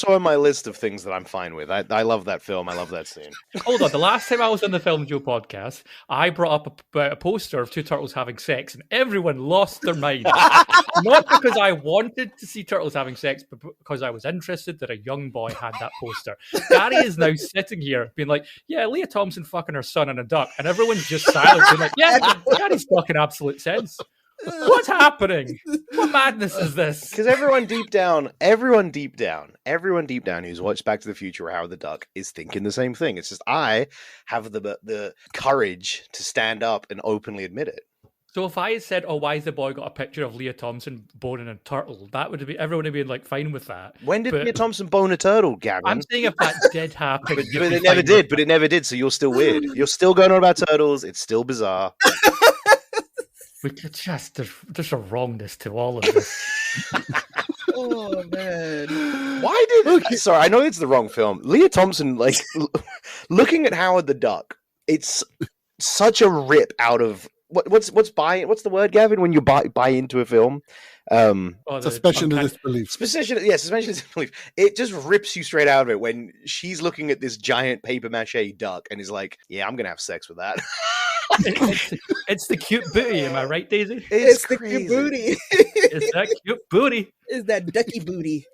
on my list of things that I'm fine with. I love that film. I love that scene. Hold on, the last time I was on the Filmjoe podcast, I brought up a poster of two turtles having sex, and everyone lost their mind. Not because I wanted to see turtles having sex, but because I was interested that a young boy had that poster. Gary is now sitting here being like, "Yeah, Leah Thompson fucking her son and a duck," and everyone's just silent, being like, "Yeah, Gary's talking absolute sense." What's happening? What madness is this? Because everyone deep down who's watched Back to the Future or Howard the Duck is thinking the same thing. It's just I have the courage to stand up and openly admit it. So if I had said, "Oh, why's the boy got a picture of Leah Thompson boning a turtle?" That would be everyone would be like fine with that. When did Leah Thompson bone a turtle, Gavin? I'm saying if that did happen, but it never did. But it never did. So you're still weird. You're still going on about turtles. It's still bizarre. We could there's a wrongness to all of this. Oh man! Why did? Sorry, I know it's the wrong film. Leah Thompson, like looking at Howard the Duck, it's such a rip out of what's buying. What's the word, Gavin? When you buy into a film, suspension of disbelief. Suspension of disbelief. It just rips you straight out of it when she's looking at this giant paper mache duck and is like, "Yeah, I'm gonna have sex with that." It's the cute booty, am I right, Daisy? It's the cute booty. It's that cute booty. It's that ducky booty.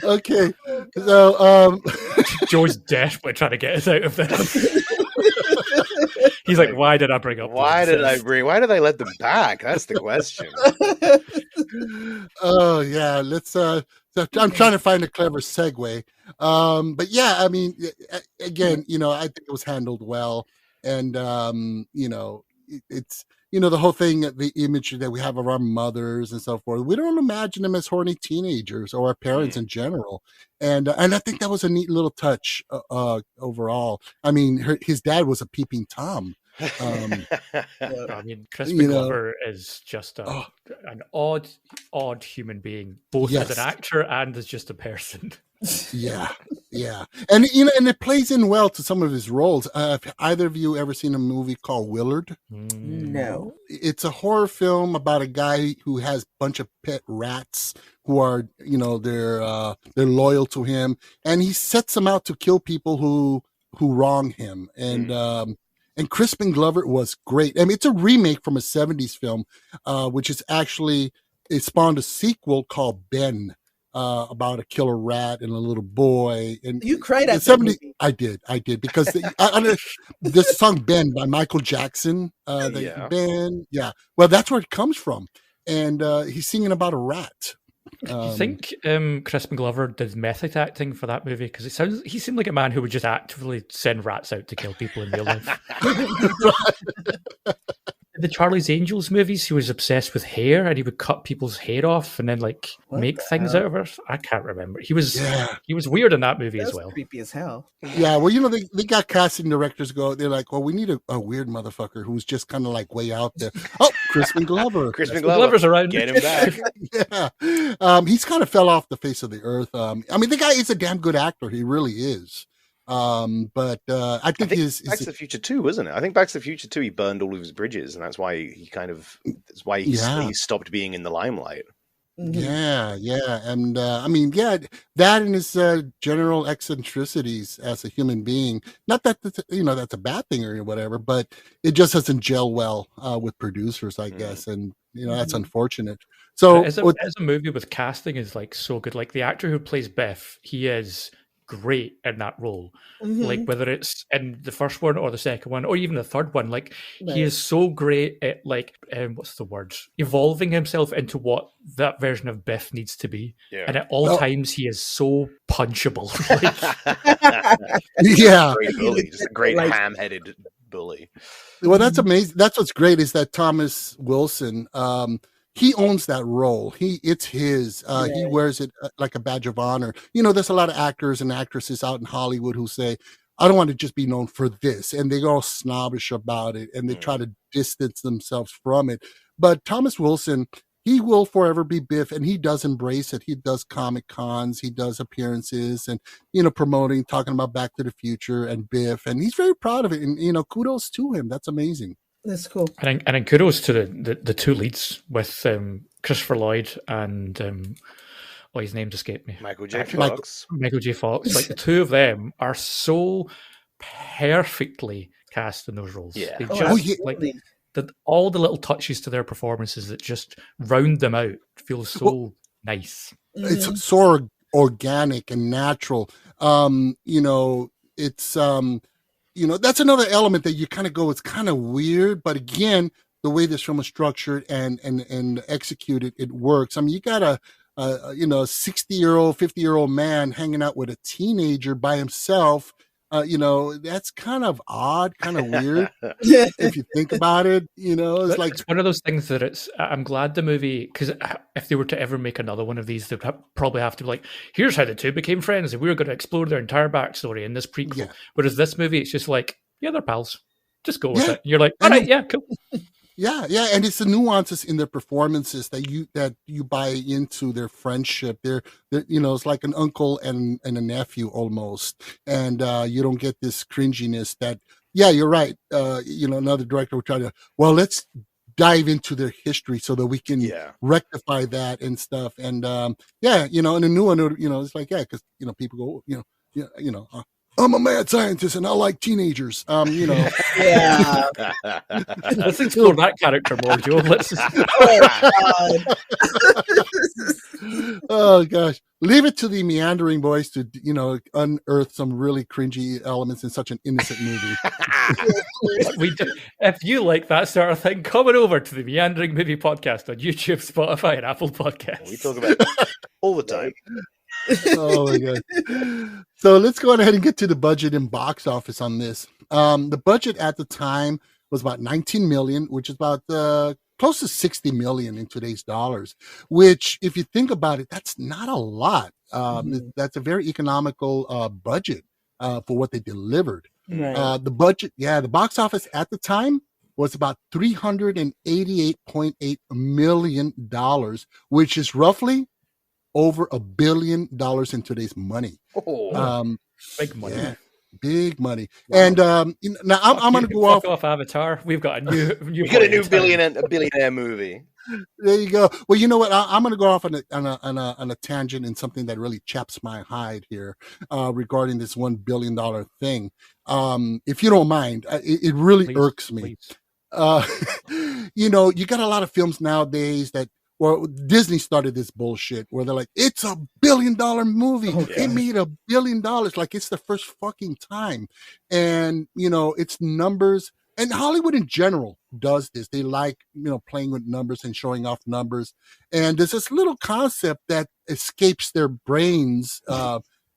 Okay, so Joe's desperately trying to get us out of this. He's like, "Why did I bring up? Why did I let them back? That's the question." Oh yeah, let's. I'm trying to find a clever segue. But yeah, I mean, again, you know, I think it was handled well, and you know, it's the whole thing, the image that we have of our mothers and so forth. We don't imagine them as horny teenagers or our parents in general, and I think that was a neat little touch overall. I mean, his dad was a peeping Tom. I mean, Crispin Glover is just an odd human being, both as an actor and as just a person. Yeah, and and it plays in well to some of his roles. Have either of you ever seen a movie called Willard? No. It's a horror film about a guy who has a bunch of pet rats who are, they're loyal to him, and he sets them out to kill people who wrong him. And Crispin Glover was great. I mean, it's a remake from a 70s film, which is actually, it spawned a sequel called Ben, about a killer rat and a little boy. And you cried at 70. I did because this song Ben by Michael Jackson. Ben, yeah. Well, that's where it comes from, and he's singing about a rat. Do you think Crispin Glover did method acting for that movie? Because he seemed like a man who would just actively send rats out to kill people in real life. The Charlie's Angels movies, he was obsessed with hair, and he would cut people's hair off and then make things out of it. I can't remember. He was weird in that movie as well. Creepy as hell. Yeah, well, they got casting directors go. They're like, well, we need a weird motherfucker who's just kind of like way out there. Oh, Crispin Glover. Crispin Glover's around. Get him back. Yeah, he's kind of fell off the face of the earth. I mean, the guy is a damn good actor. He really is. But I think Back to the Future 2, wasn't it? I think Back to the Future 2, he burned all of his bridges, and that's why he stopped being in the limelight. Yeah, and I mean, that and his general eccentricities as a human being. Not that that's a bad thing or whatever, but it just doesn't gel well with producers, I guess, and that's unfortunate. So as a movie with casting is so good. Like the actor who plays Biff, he is great in that role. Like whether it's in the first one or the second one or even the third one, he is so great at what's the word, evolving himself into what that version of Biff needs to be. And at all times he is so punchable. Yeah, great bully, just a great ham-headed bully. Well, that's amazing. That's what's great is that Thomas Wilson, he owns that role. It's his. He wears it like a badge of honor. There's a lot of actors and actresses out in Hollywood who say, I don't want to just be known for this. And they go all snobbish about it and they try to distance themselves from it. But Thomas Wilson, he will forever be Biff, and he does embrace it. He does Comic Cons, he does appearances and, promoting, talking about Back to the Future and Biff. And he's very proud of it. And, kudos to him. That's amazing. That's cool. And then kudos to the two leads with Christopher Lloyd and his name's escaped me. Michael J. Fox. Michael J. Fox. Like the two of them are so perfectly cast in those roles. Yeah. They just all the little touches to their performances that just round them out feel so nice. It's so organic and natural. It's that's another element that you kind of go, it's kind of weird, but again, the way this film is structured and executed, it works. I mean, you got a 60-year-old, 50-year-old man hanging out with a teenager by himself. That's kind of odd, kind of weird. If you think about it, it's like it's one of those things that I'm glad the movie, because if they were to ever make another one of these, they'd probably have to be like, here's how the two became friends, and we were going to explore their entire backstory in this prequel. Yeah. Whereas this movie, it's just like, yeah, they're pals. Just go with it. You're like, all right, yeah, cool. Yeah, and it's the nuances in their performances that you buy into their friendship. They're it's like an uncle and a nephew almost, and you don't get this cringiness that. Yeah, you're right. Another director will try to. Well, let's dive into their history so that we can rectify that and stuff. And and a new one, it's like because people go, I'm a mad scientist and I like teenagers. Yeah. Let's explore that character more, Joe. Let's just... Oh gosh. Leave it to the Meandering boys to, unearth some really cringy elements in such an innocent movie. If you like that sort of thing, coming over to the Meandering Movie Podcast on YouTube, Spotify, and Apple Podcasts. We talk about it all the time. Oh my god. So let's go ahead and get to the budget and box office on this. The budget at the time was about 19 million, which is about close to 60 million in today's dollars, which if you think about it, that's not a lot. That's a very economical budget for what they delivered. Right. The box office at the time was about $388.8 million, which is roughly over $1 billion in today's money. Big money. Yeah, big money. Wow. And now I'm going to go off Avatar. We've got a new billionaire movie. There you go. Well, you know what? I'm going to go off on a tangent in something that really chaps my hide here regarding this $1 billion thing. If you don't mind, it really irks me. You got a lot of films nowadays that. Well, Disney started this bullshit where they're like, it's $1 billion movie. Okay. It made $1 billion. Like it's the first fucking time. And, it's numbers. And Hollywood in general does this. They like, playing with numbers and showing off numbers. And there's this little concept that escapes their brains.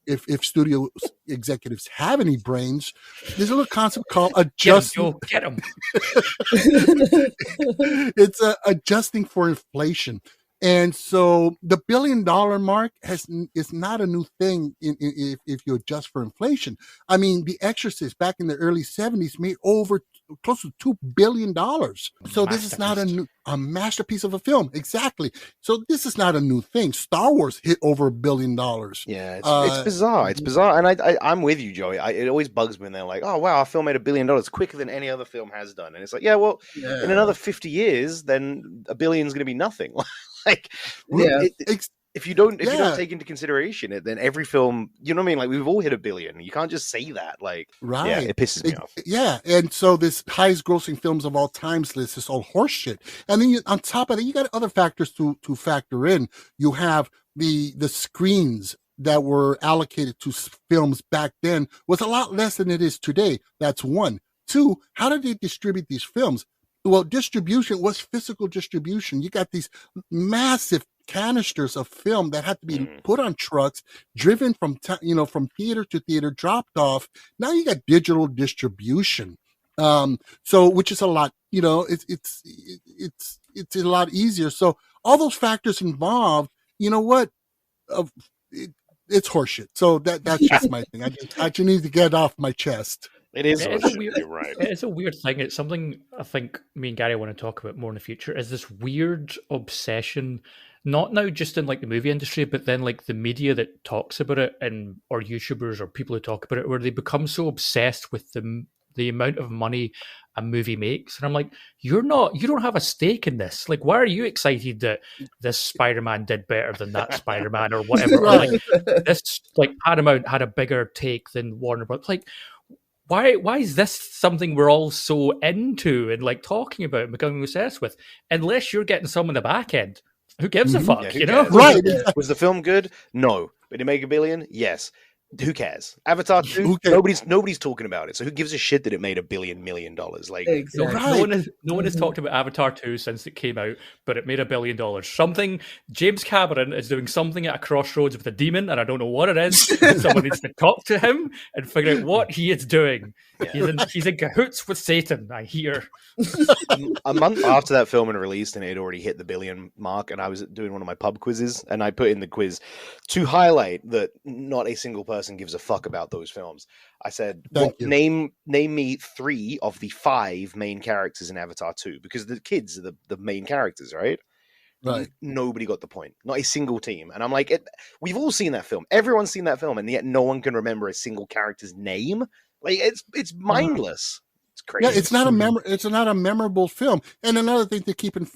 If studio executives have any brains, there's a little concept called adjusting. Get 'em. It's adjusting for inflation. And so the $1 billion mark is not a new thing if you adjust for inflation. I mean, The Exorcist back in the early 70s made over close to $2 billion. So this is not a masterpiece of a film. Exactly. So this is not a new thing. Star Wars hit over $1 billion. Yeah, it's bizarre. It's bizarre. And I'm with you, Joey. It always bugs me when they're like, oh, wow, our film made $1 billion quicker than any other film has done. And it's like, yeah, well, in another 50 years, then $1 billion is going to be nothing. If you don't take into consideration it, then every film, you know what I mean? Like we've all hit $1 billion. You can't just say that. Like, right? Yeah, it pisses me off. Yeah, and so this highest grossing films of all times list is all horseshit. And then on top of that, you got other factors to factor in. You have the screens that were allocated to films back then was a lot less than it is today. That's one. Two, how did they distribute these films? Well, distribution was physical distribution. You got these massive canisters of film that had to be put on trucks, driven from theater to theater, dropped off. Now you got digital distribution. So which is a lot, it's a lot easier. So all those factors involved, you know what? Uh, it's horseshit. So that's just my thing. I just need to get off my chest. It is. It is a weird. You're right. It is a weird thing. It's something I think me and Gary want to talk about more in the future. Is this weird obsession, not now just in like the movie industry, but then like the media that talks about it, and or YouTubers or people who talk about it, where they become so obsessed with the amount of money a movie makes. And I'm like, you don't have a stake in this. Like, why are you excited that this Spider-Man did better than that Spider-Man or whatever? Or like this, like Paramount had a bigger take than Warner Bros. Like, why is this something we're all so into and like talking about and becoming obsessed with? Unless you're getting some in the back end. Who gives a fuck, Yeah, who you know? cares? Right. Was the film good? No. Did it make $1 billion? Yes. Who cares? Avatar 2? Who cares? Nobody's talking about it. So who gives a shit that it made $1 million? Like, Exactly. No one has talked about Avatar 2 since it came out, but it made $1 billion. Something, James Cameron is doing something at a crossroads with a demon, and I don't know what it is. Someone needs to talk to him and figure out what he is doing. He's in cahoots with Satan, I hear. a month after that film had released and it had already hit the $1 billion mark, and I was doing one of my pub quizzes, and I put in the quiz to highlight that not a single person gives a fuck about those films. I said, name me 3 of the 5 main characters in Avatar 2, because the kids are the main characters, right? Right. Nobody got the point. Not a single team. And I'm like, we've all seen that film. Everyone's seen that film, and yet no one can remember a single character's name. Like, it's mindless. It's crazy. Yeah, it's not a memorable film. And another thing to keep in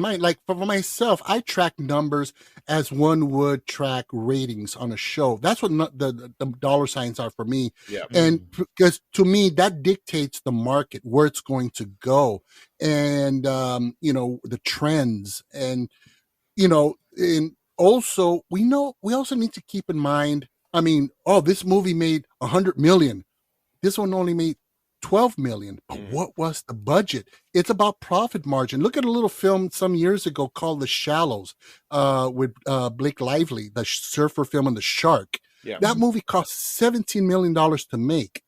mind, like for myself, I track numbers as one would track ratings on a show. That's what the dollar signs are for me. Yeah. And because to me, that dictates the market, where it's going to go, and the trends, and and also we also need to keep in mind. I mean, this movie made 100 million. This one only made 12 million. But what was the budget? It's about profit margin. Look at a little film some years ago called The Shallows with Blake Lively, the surfer film and the shark. Yeah. That movie cost $17 million to make.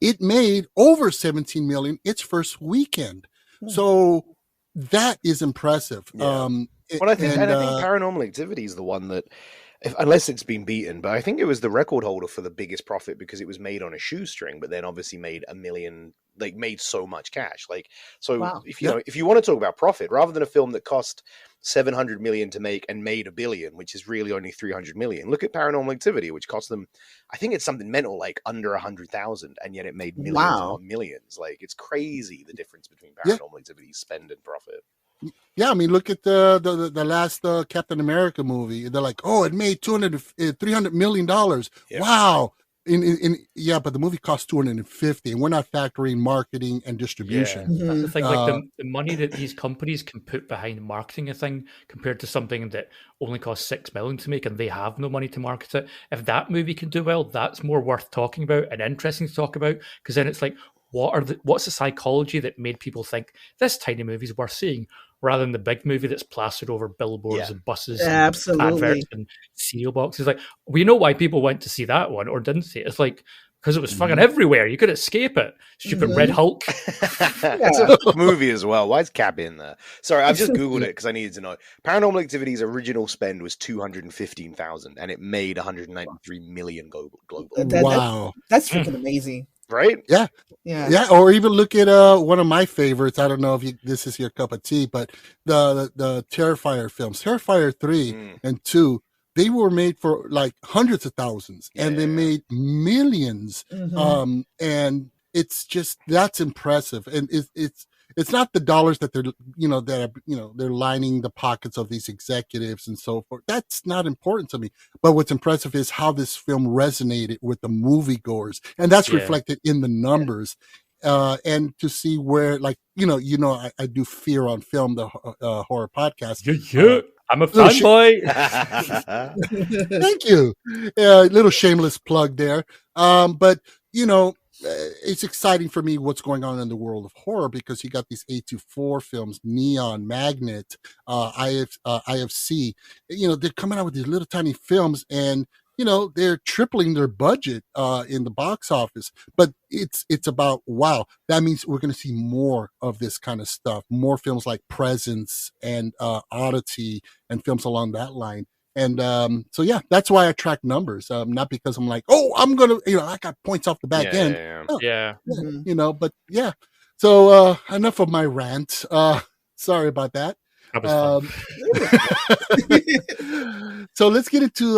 It made over 17 million its first weekend. So that is impressive. Yeah. I think Paranormal Activity is the one that, unless it's been beaten, but I think it was the record holder for the biggest profit because it was made on a shoestring, but then obviously made $1 million, like made so much cash. Like, so Wow. if you want to talk about profit, rather than a film that cost 700 million to make and made $1 billion, which is really only 300 million, look at Paranormal Activity, which cost them, I think it's something mental, like under 100,000, and yet it made millions on millions. Like, it's crazy the difference between Paranormal Activity's spend and profit. Yeah, I mean, look at the last Captain America movie. They're like, it made $300 million. Yeah. Wow. But the movie cost 250, and we're not factoring marketing and distribution. Yeah. That's the thing, like the money that these companies can put behind marketing a thing compared to something that only costs $6 million to make, and they have no money to market it. If that movie can do well, that's more worth talking about and interesting to talk about, because then it's like, what's the psychology that made people think this tiny movie is worth seeing, rather than the big movie that's plastered over billboards and buses and adverts and cereal boxes. Like, we know why people went to see that one or didn't see it. It's like, because it was fucking everywhere. You could escape it. Stupid Red Hulk. It's a movie as well. Why is Cap in there? Sorry, I've just Googled it because I needed to know. Paranormal Activity's original spend was 215,000, and it made 193 million global. Wow. That's freaking amazing. Right? Yeah. Or even look at one of my favorites. I don't know if this is your cup of tea, but the Terrifier films, Terrifier 3 and 2, they were made for like hundreds of thousands, and they made millions. And it's just, that's impressive. And it's not the dollars that they're lining the pockets of these executives and so forth. That's not important to me. But what's impressive is how this film resonated with the moviegoers, and that's reflected in the numbers. And to see where, like, I do Fear on Film, the horror podcast. I'm a fanboy. Thank you. Little shameless plug there. But it's exciting for me what's going on in the world of horror, because you got these A24 films, Neon, Magnet, IFC. They're coming out with these little tiny films, and they're tripling their budget in the box office. But it's about, wow, that means we're going to see more of this kind of stuff, more films like Presence and Oddity and films along that line. And so, yeah, that's why I track numbers, not because I'm like, oh, I'm going to, I got points off the back end. Yeah. But yeah. So enough of my rant. Sorry about that. So let's get into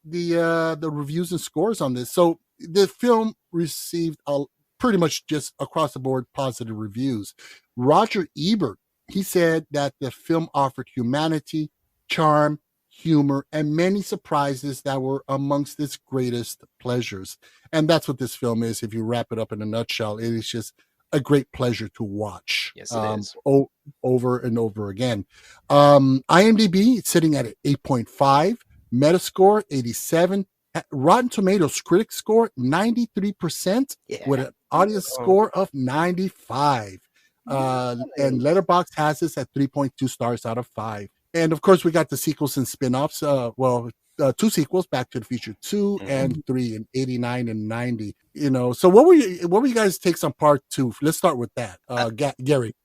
the reviews and scores on this. So the film received pretty much just across the board positive reviews. Roger Ebert, he said that the film offered humanity, charm, humor, and many surprises that were amongst its greatest pleasures. And that's what this film is. If you wrap it up in a nutshell, it is just a great pleasure to watch. Yes, it is. Over and over again. IMDb, it's sitting at 8.5. Metascore, 87. Rotten Tomatoes critic score, 93%, with an audience score of 95. And Letterboxd has this at 3.2 stars out of 5. And of course, we got the sequels and spin-offs. Two sequels, Back to the Future 2 and 3 in 89 and 90. So what were you guys' takes on part 2? Let's start with that. Gary.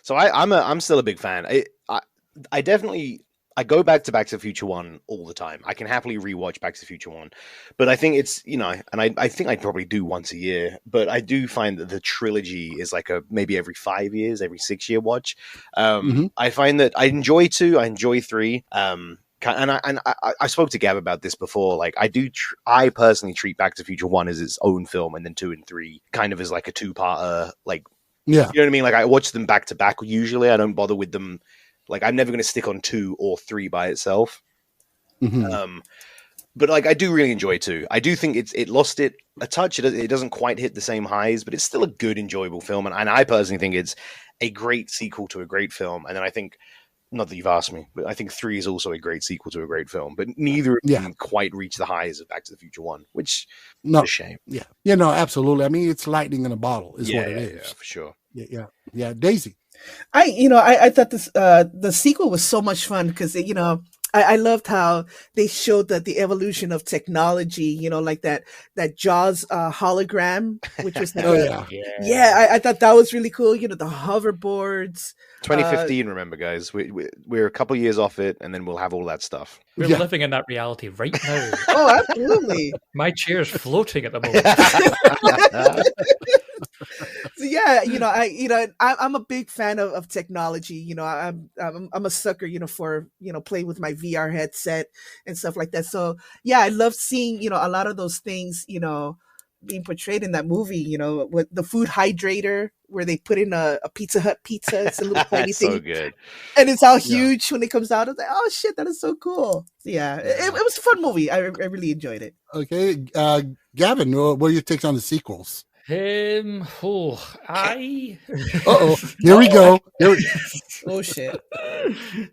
So I'm still a big fan. I definitely go back to the Future 1 all the time. I can happily rewatch Back to the Future 1. But I think it's, and I think I'd probably do once a year, but I do find that the trilogy is like maybe every 5 years, every 6-year watch. I find that I enjoy 2, I enjoy 3. And I spoke to Gav about this before. Like I personally treat Back to the Future 1 as its own film, and then 2 and 3 kind of as like a two-parter. Like, yeah, you know what I mean? Like I watch them back to back. Usually, I don't bother with them. Like I'm never going to stick on 2 or 3 by itself. But like I do really enjoy 2. I do think it lost it a touch. It doesn't quite hit the same highs, but it's still a good, enjoyable film. And I personally think it's a great sequel to a great film. And then I think, not that you've asked me, but I think 3 is also a great sequel to a great film. But neither of them quite reach the highs of Back to the Future 1, which is a shame. Yeah. Absolutely. I mean, it's lightning in a bottle is what it is. Yeah, for sure. Yeah. Daisy. I thought this the sequel was so much fun because I loved how they showed the evolution of technology, like that Jaws hologram, which was like I thought that was really cool. The hoverboards. 2015, remember, guys, we're a couple years off it, and then we'll have all that stuff. We're living in that reality right now. Oh, absolutely. My chair's floating at the moment. So I'm a big fan of technology. I'm a sucker, for playing with my VR headset and stuff like that. So yeah, I love seeing a lot of those things being portrayed in that movie. With the food hydrator where they put in a Pizza Hut pizza. It's a little tiny thing, so good, and it's all huge when it comes out. I was like, oh shit, that is so cool. So, yeah, it was a fun movie. I really enjoyed it. Okay, Gavin, what are your takes on the sequels? Here we go. Oh shit!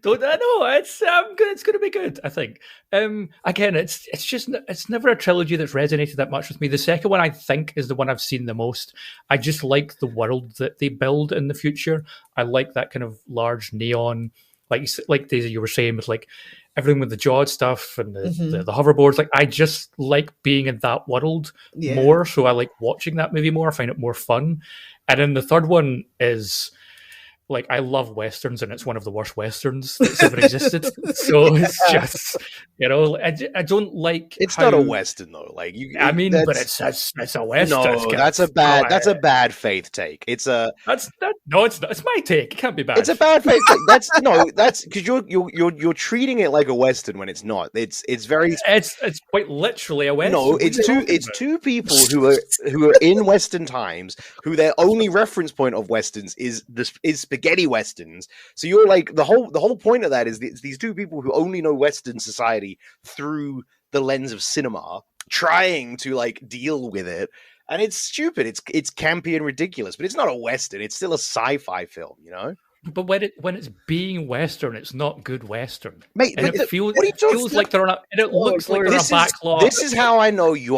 Don't I know? It's good. It's going to be good. I think. Again, it's never a trilogy that's resonated that much with me. The second one, I think, is the one I've seen the most. I just like the world that they build in the future. I like that kind of large neon, like Daisy, you were saying, with like everything with the Jaws stuff and the hoverboards. Like I just like being in that world more. So I like watching that movie more. I find it more fun. And then the third one is like, I love Westerns, and it's one of the worst Westerns that's ever existed. So it's just, I don't like. It's not a Western though. Like but it's a Western. No, that's a bad faith take. It's a no, it's not. It's my take. It can't be bad. It's a bad faith take. That's because you're treating it like a Western when it's not. It's very. It's quite literally a Western. No, it's two people who are in Western times who their only reference point of Westerns is spaghetti Westerns. So you're like the whole point of that is these two people who only know Western society through the lens of cinema trying to like deal with it, and it's stupid. It's campy and ridiculous, but it's not a Western. It's still a sci-fi film, But when it's being Western, it's not good Western. Mate, and but it feels, what are you it talking feels like they're on a, and it looks like they're on a backlog. This is how I know you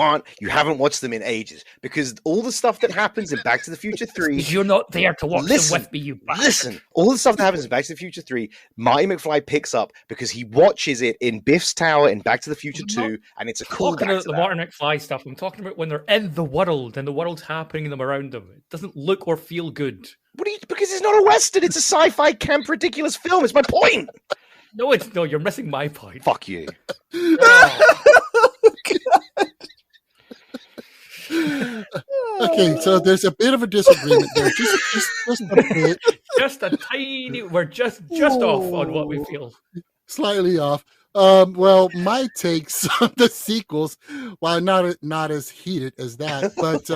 haven't watched them in ages, because all the stuff that happens in Back to the Future 3, you're not there to watch them with me, you bastard. Listen, all the stuff that happens in Back to the Future 3, Marty McFly picks up because he watches it in Biff's Tower in Back to the Future 2, and it's a cool. Talking about the Marty McFly stuff, I'm talking about when they're in the world and the world's happening to them around them. It doesn't look or feel good. Because it's not a Western, it's a sci-fi camp ridiculous film. It's my point. No, you're missing my point. Fuck you. Okay, so there's a bit of a disagreement there. Just a bit. Just a tiny. We're just off on what we feel. Slightly off. Well, my takes on the sequels, while not as heated as that, but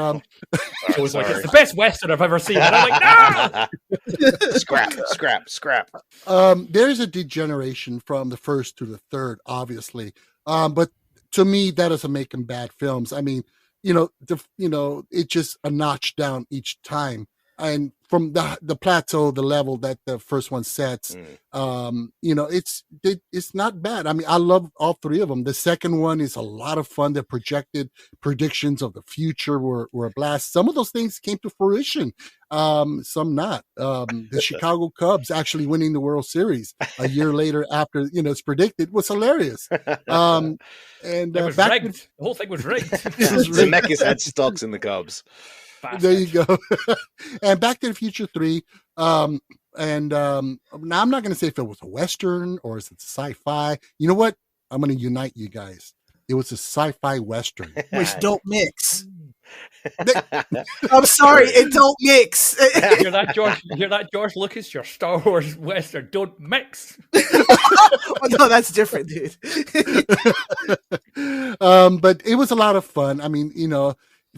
it was like, it's the best Western I've ever seen. And I'm like, no! Scrap. There's a degeneration from the first to the third, obviously. But to me, that doesn't make them bad films. I mean, it's just a notch down each time. And from the plateau, the level that the first one sets, it's not bad. I mean, I love all three of them. The second one is a lot of fun. The projected predictions of the future were a blast. Some of those things came to fruition, some not. The Chicago Cubs actually winning the World Series a year later after it's predicted was hilarious. And it was rigged. The whole thing was rigged. Zemeckis had stocks in the Cubs. Bastard. There you go. And Back to the Future 3. Now I'm not going to say if it was a Western or is it sci-fi. You know what? I'm going to unite you guys. It was a sci-fi Western. Which don't mix. I'm sorry, it don't mix. You're that George Lucas, your Star Wars Western don't mix. Oh, no, that's different, dude. But it was a lot of fun. I mean,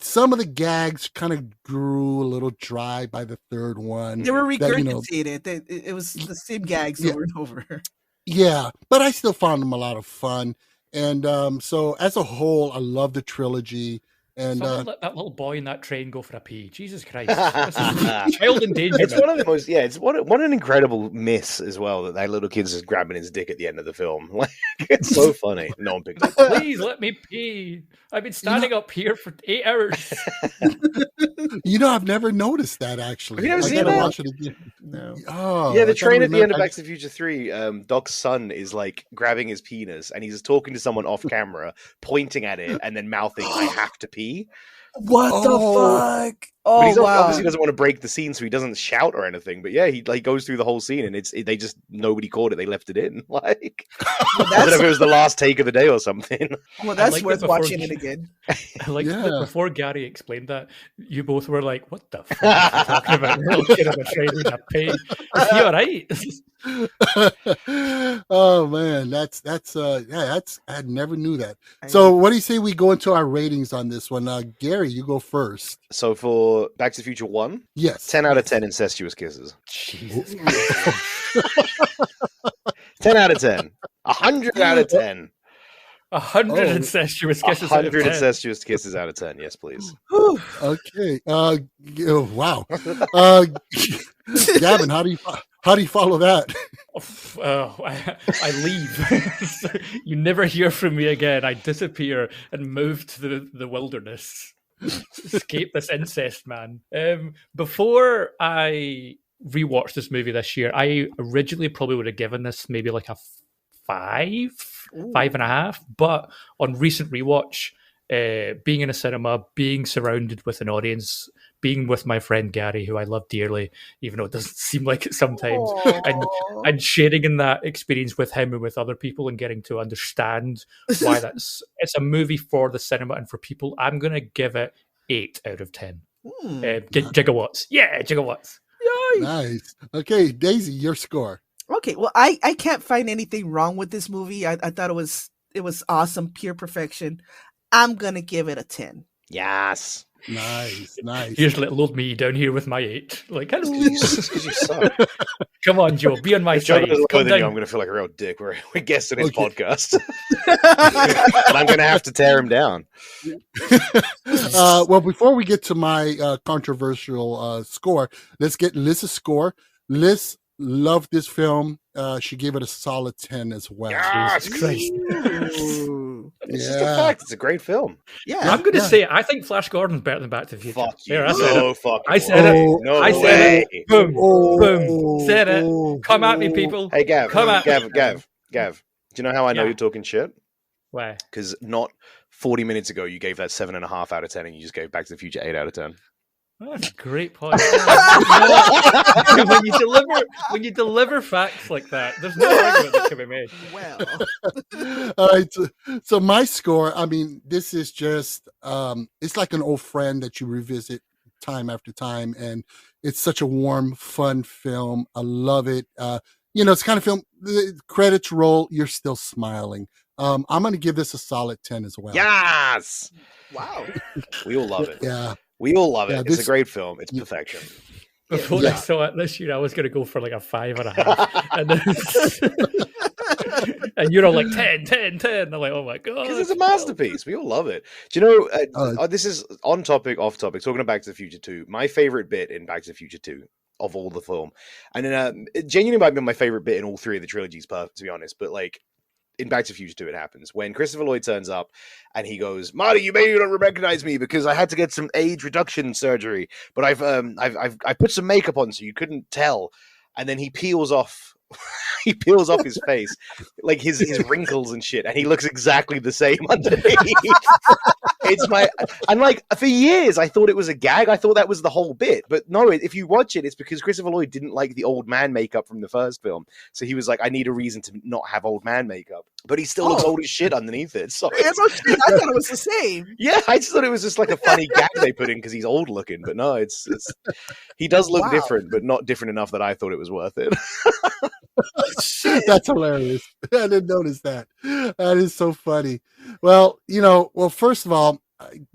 some of the gags kind of grew a little dry by the third one. They were regurgitated. It was the same gags over and over. Yeah, but I still found them a lot of fun. And so as a whole, I love the trilogy. And let that little boy in that train go for a pee. Jesus Christ. Child endangerment. It's one of the most, what an incredible miss as well, that little kid's just grabbing his dick at the end of the film. Like, it's so funny. No one picked up. Please let me pee. I've been standing up here for 8 hours. I've never noticed that, actually. Have you never seen that? Watch it again. No. Oh, yeah, the train at the end of Back to the Future 3, Doc's son is like grabbing his penis and he's talking to someone off camera, pointing at it and then mouthing, "I have to pee." What the fuck? But he wow. obviously doesn't want to break the scene, so he doesn't shout or anything. But yeah, he goes through the whole scene, and they just nobody caught it. They left it in. Like, I don't know if it was the last take of the day or something. Well, that's worth watching it again. That before Gary explained that, you both were like, "What the fuck are you talking about? Little kid on the train with a pee. Is he all right?" Oh man, that's I never knew that. So what do you say we go into our ratings on this one? Gary, you go first. So for Back to the Future 1, yes, 10 out of 10 incestuous kisses. Jesus. 10 out of 10. 100 out of 10. 100 incestuous kisses. 100 incestuous kisses out of 10. Yes, please. Okay. Wow. Gavin, how do you follow that? I leave. You never hear from me again. I disappear and move to the wilderness. Escape this incest, man. Before I rewatched this movie this year, I originally probably would have given this maybe like a 5.5. But on recent rewatch, being in a cinema, being surrounded with an audience, being with my friend Gary, who I love dearly, even though it doesn't seem like it sometimes, and sharing in that experience with him and with other people and getting to understand why it's a movie for the cinema and for people, I'm going to give it 8 out of 10. Gigawatts. Yeah, gigawatts. Yay. Nice. Okay, Daisy, your score. Okay, well, I can't find anything wrong with this movie. I thought it was awesome, pure perfection. I'm going to give it a 10. Yes. Nice. Here's little old me down here with my 8. Like, hello. You suck. Come on, Joe, be on my side. I'm going to feel like a real dick. We're guesting his podcast. And I'm going to have to tear him down. Well, before we get to my controversial score, let's get Liz's score. Liz, Love this film. She gave it a solid 10 as well. Yes! Jesus Christ. It's just a fact. It's a great film. Yeah. I'm going to say I think Flash Gordon's better than Back to the Future. Fuck you. There, I said No it. fucking I said way. it. No I said way. it. Boom. Boom. Said it. Come at me, people. Hey, Gav. Come at me. Gav. Do you know how I know Yeah. you're talking shit? Why? Because not 40 minutes ago you gave that 7.5 out of 10, and you just gave Back to the Future 8 out of 10. That's a great point. when you deliver facts like that, there's no argument that can be made. Well, All right. So my score, I mean, this is just, it's like an old friend that you revisit time after time. And it's such a warm, fun film. I love it. It's the kind of film, the credits roll, you're still smiling. I'm going to give this a solid 10 as well. Yes! wow. We all love it. Yeah. We all love it. Yeah, It's a great film. It's perfection. Before I saw it this year, I was going to go for like a 5.5. And, then, and you're all like 10. I'm like, oh my God. Because it's a masterpiece. We all love it. Do you know, this is on topic, off topic, talking about Back to the Future 2. My favorite bit in Back to the Future 2 of all the film. And it genuinely might be my favorite bit in all three of the trilogies, to be honest. But like, in Back to the Future 2, it happens when Christopher Lloyd turns up and he goes, "Marty, you may not recognize me because I had to get some age reduction surgery, but I put some makeup on so you couldn't tell." And then he peels off his face, like his wrinkles and shit, and he looks exactly the same underneath. And like for years I thought it was a gag. I thought that was the whole bit, but no. If you watch it, it's because Christopher Lloyd didn't like the old man makeup from the first film, so he was like, "I need a reason to not have old man makeup." But he still looks old as shit underneath it. So I thought it was the same. yeah, I just thought it was just like a funny gag they put in because he's old looking. But no, it's he does look different, but not different enough that I thought it was worth it. That's hilarious. I didn't notice that. That is so funny. Well, first of all,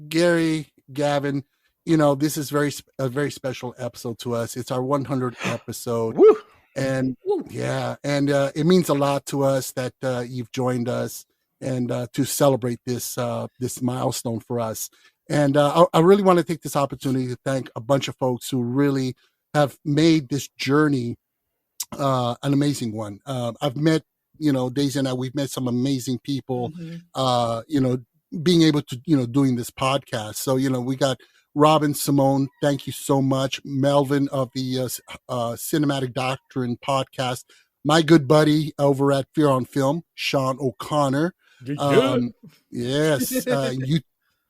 Gary, Gavin, this is a very special episode to us. It's our 100th episode. Woo! And it means a lot to us that you've joined us and to celebrate this milestone for us. And I really want to take this opportunity to thank a bunch of folks who really have made this journey an amazing one. I've met, Daisy and I, we've met some amazing people, being able to, doing this podcast. So, we got Robin Simone, thank you so much. Melvin of the Cinematic Doctrine podcast. My good buddy over at Fear on Film, Sean O'Connor. Yes,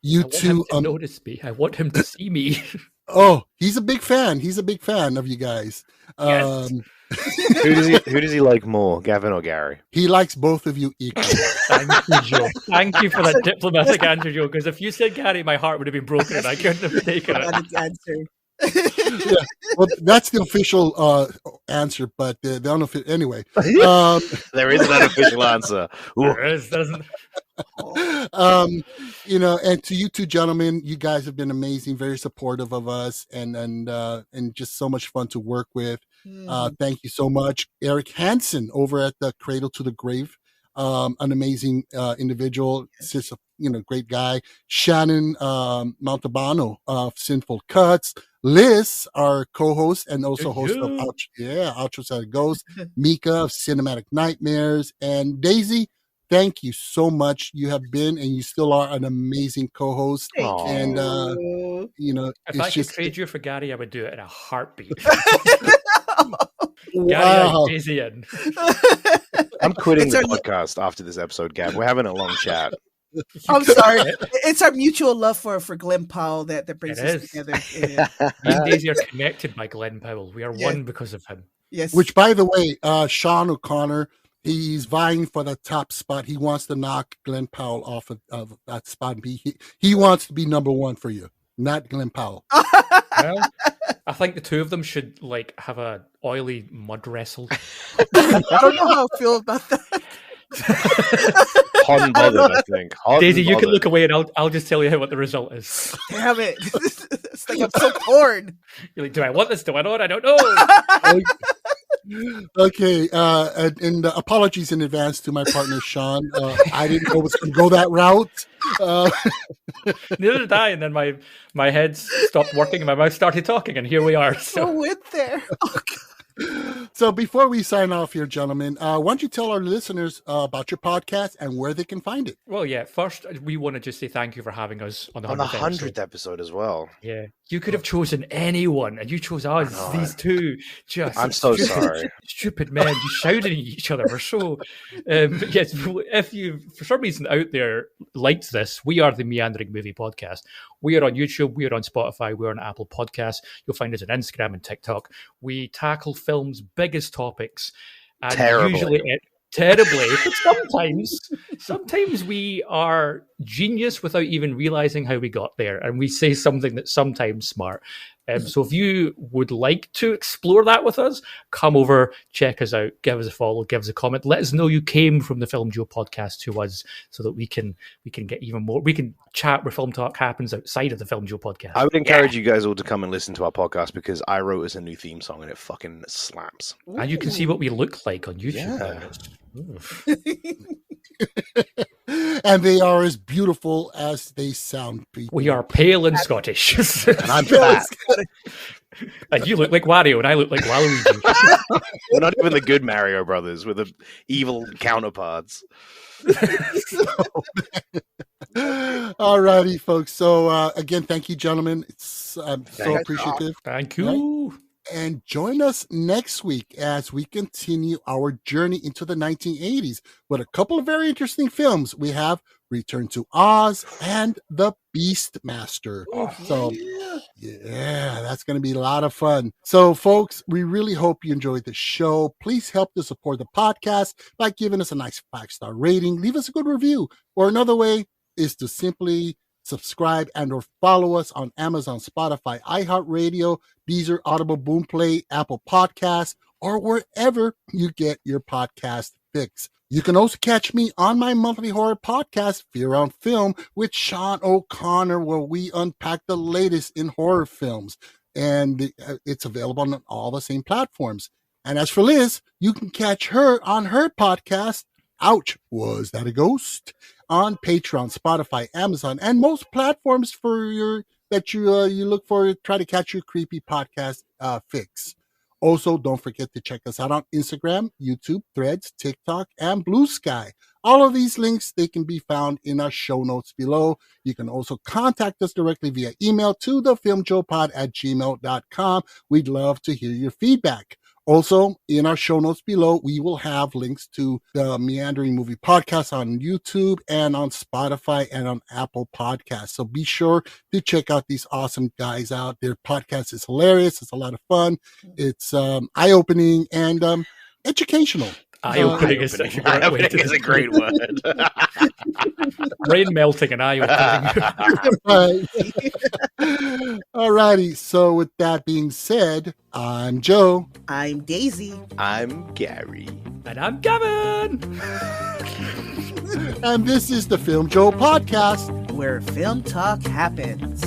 you two. Notice me. I want him to see me. Oh, he's a big fan. He's a big fan of you guys. Yes. Who does he like more, Gavin or Gary? He likes both of you equally. Thank you, Joe. Thank you for that diplomatic answer, Joe. Because if you said Gary, my heart would have been broken, and I couldn't have taken it. Yeah, well, that's the official answer, but the unofficial anyway. There is an unofficial answer. There is, doesn't. And to you two gentlemen, you guys have been amazing, very supportive of us, and just so much fun to work with. Thank you so much, Eric Hansen over at the Cradle to the Grave. An amazing individual, just a great guy. Shannon Montalbano of Sinful Cuts. Liz, our co-host and also host of Outro Side Ghost. Mika of Cinematic Nightmares. And Daisy, thank you so much. You have been and you still are an amazing co-host. And if I could trade you for Gary, I would do it in a heartbeat. Wow. Daisy in. I'm quitting the podcast after this episode, Gav. We're having a long chat. I'm sorry. It's our mutual love for Glenn Powell that brings us together. Me and Daisy are connected by Glenn Powell. We are one because of him. Yes. Which, by the way, Sean O'Connor, he's vying for the top spot. He wants to knock Glenn Powell off of that spot. He wants to be number one for you, not Glenn Powell. Well, I think the two of them should have a oily mud wrestle. I don't know how I feel about that. Unbothered, I think. Daisy, you can look away and I'll just tell you what the result is. Damn it. It's like I'm so torn. You're like, do I want this? Do I not? I don't know. Okay. And apologies in advance to my partner, Sean. I didn't know it was going to go that route. Neither did I. And then my head stopped working and my mouth started talking. And here we are. So went there. Oh, God. So before we sign off here, gentlemen, why don't you tell our listeners about your podcast and where they can find it? Well, yeah, first, we want to just say thank you for having us on the 100th episode as well. Yeah. You could have chosen anyone, and you chose us, these two. I'm so sorry. Stupid men just shouting at each other. We're so... but yes, if you, for some reason out there, liked this, we are the Meandering Movie Podcast. We are on YouTube, we are on Spotify, we're on Apple Podcasts. You'll find us on Instagram and TikTok. We tackle film's biggest topics. And terribly, but sometimes we are genius without even realizing how we got there, and we say something that's sometimes smart. So if you would like to explore that with us, come over, check us out, give us a follow, give us a comment, let us know you came from the Filmjoe podcast to us, so that we can get even more. We can chat where film talk happens outside of the Filmjoe podcast. I would encourage you guys all to come and listen to our podcast, because I wrote us a new theme song and it fucking slaps. And you can see what we look like on YouTube. And they are as beautiful as they sound. People. We are pale and Scottish. And I'm fat. And you look like Wario, and I look like Waluigi. We're not even the good Mario Brothers. We're the evil counterparts. Alrighty, folks. So again, thank you, gentlemen. I'm so appreciative. Thank you. Right? And join us next week as we continue our journey into the 1980s with a couple of very interesting films. We have Return to Oz and The Beastmaster. Yeah, that's going to be a lot of fun. So, folks, we really hope you enjoyed the show. Please help to support the podcast by giving us a nice 5-star rating. Leave us a good review. Or another way is to simply subscribe and or follow us on Amazon, Spotify, iHeartRadio, Deezer, Audible, Boomplay, Apple Podcasts, or wherever you get your podcast fix. You can also catch me on my monthly horror podcast, Fear on Film, with Sean O'Connor, where we unpack the latest in horror films. And it's available on all the same platforms. And as for Liz, you can catch her on her podcast, Ouch, Was That a Ghost? On Patreon, Spotify, Amazon, and most platforms for you look for. Try to catch your creepy podcast fix. Also, don't forget to check us out on Instagram, YouTube, Threads, TikTok, and Blue Sky. All of these links, they can be found in our show notes below. You can also contact us directly via email to thefilmjoepod@gmail.com. We'd love to hear your feedback. Also, in our show notes below, we will have links to the Meandering Movie Podcast on YouTube and on Spotify and on Apple Podcasts. So be sure to check out these awesome guys out. Their podcast is hilarious. It's a lot of fun. It's eye-opening and educational. Eye-opening is a great word. Brain melting and eye-opening. All righty. So with that being said, I'm Joe. I'm Daisy. I'm Gary. And I'm Gavin. And this is the Filmjoe Podcast, where film talk happens.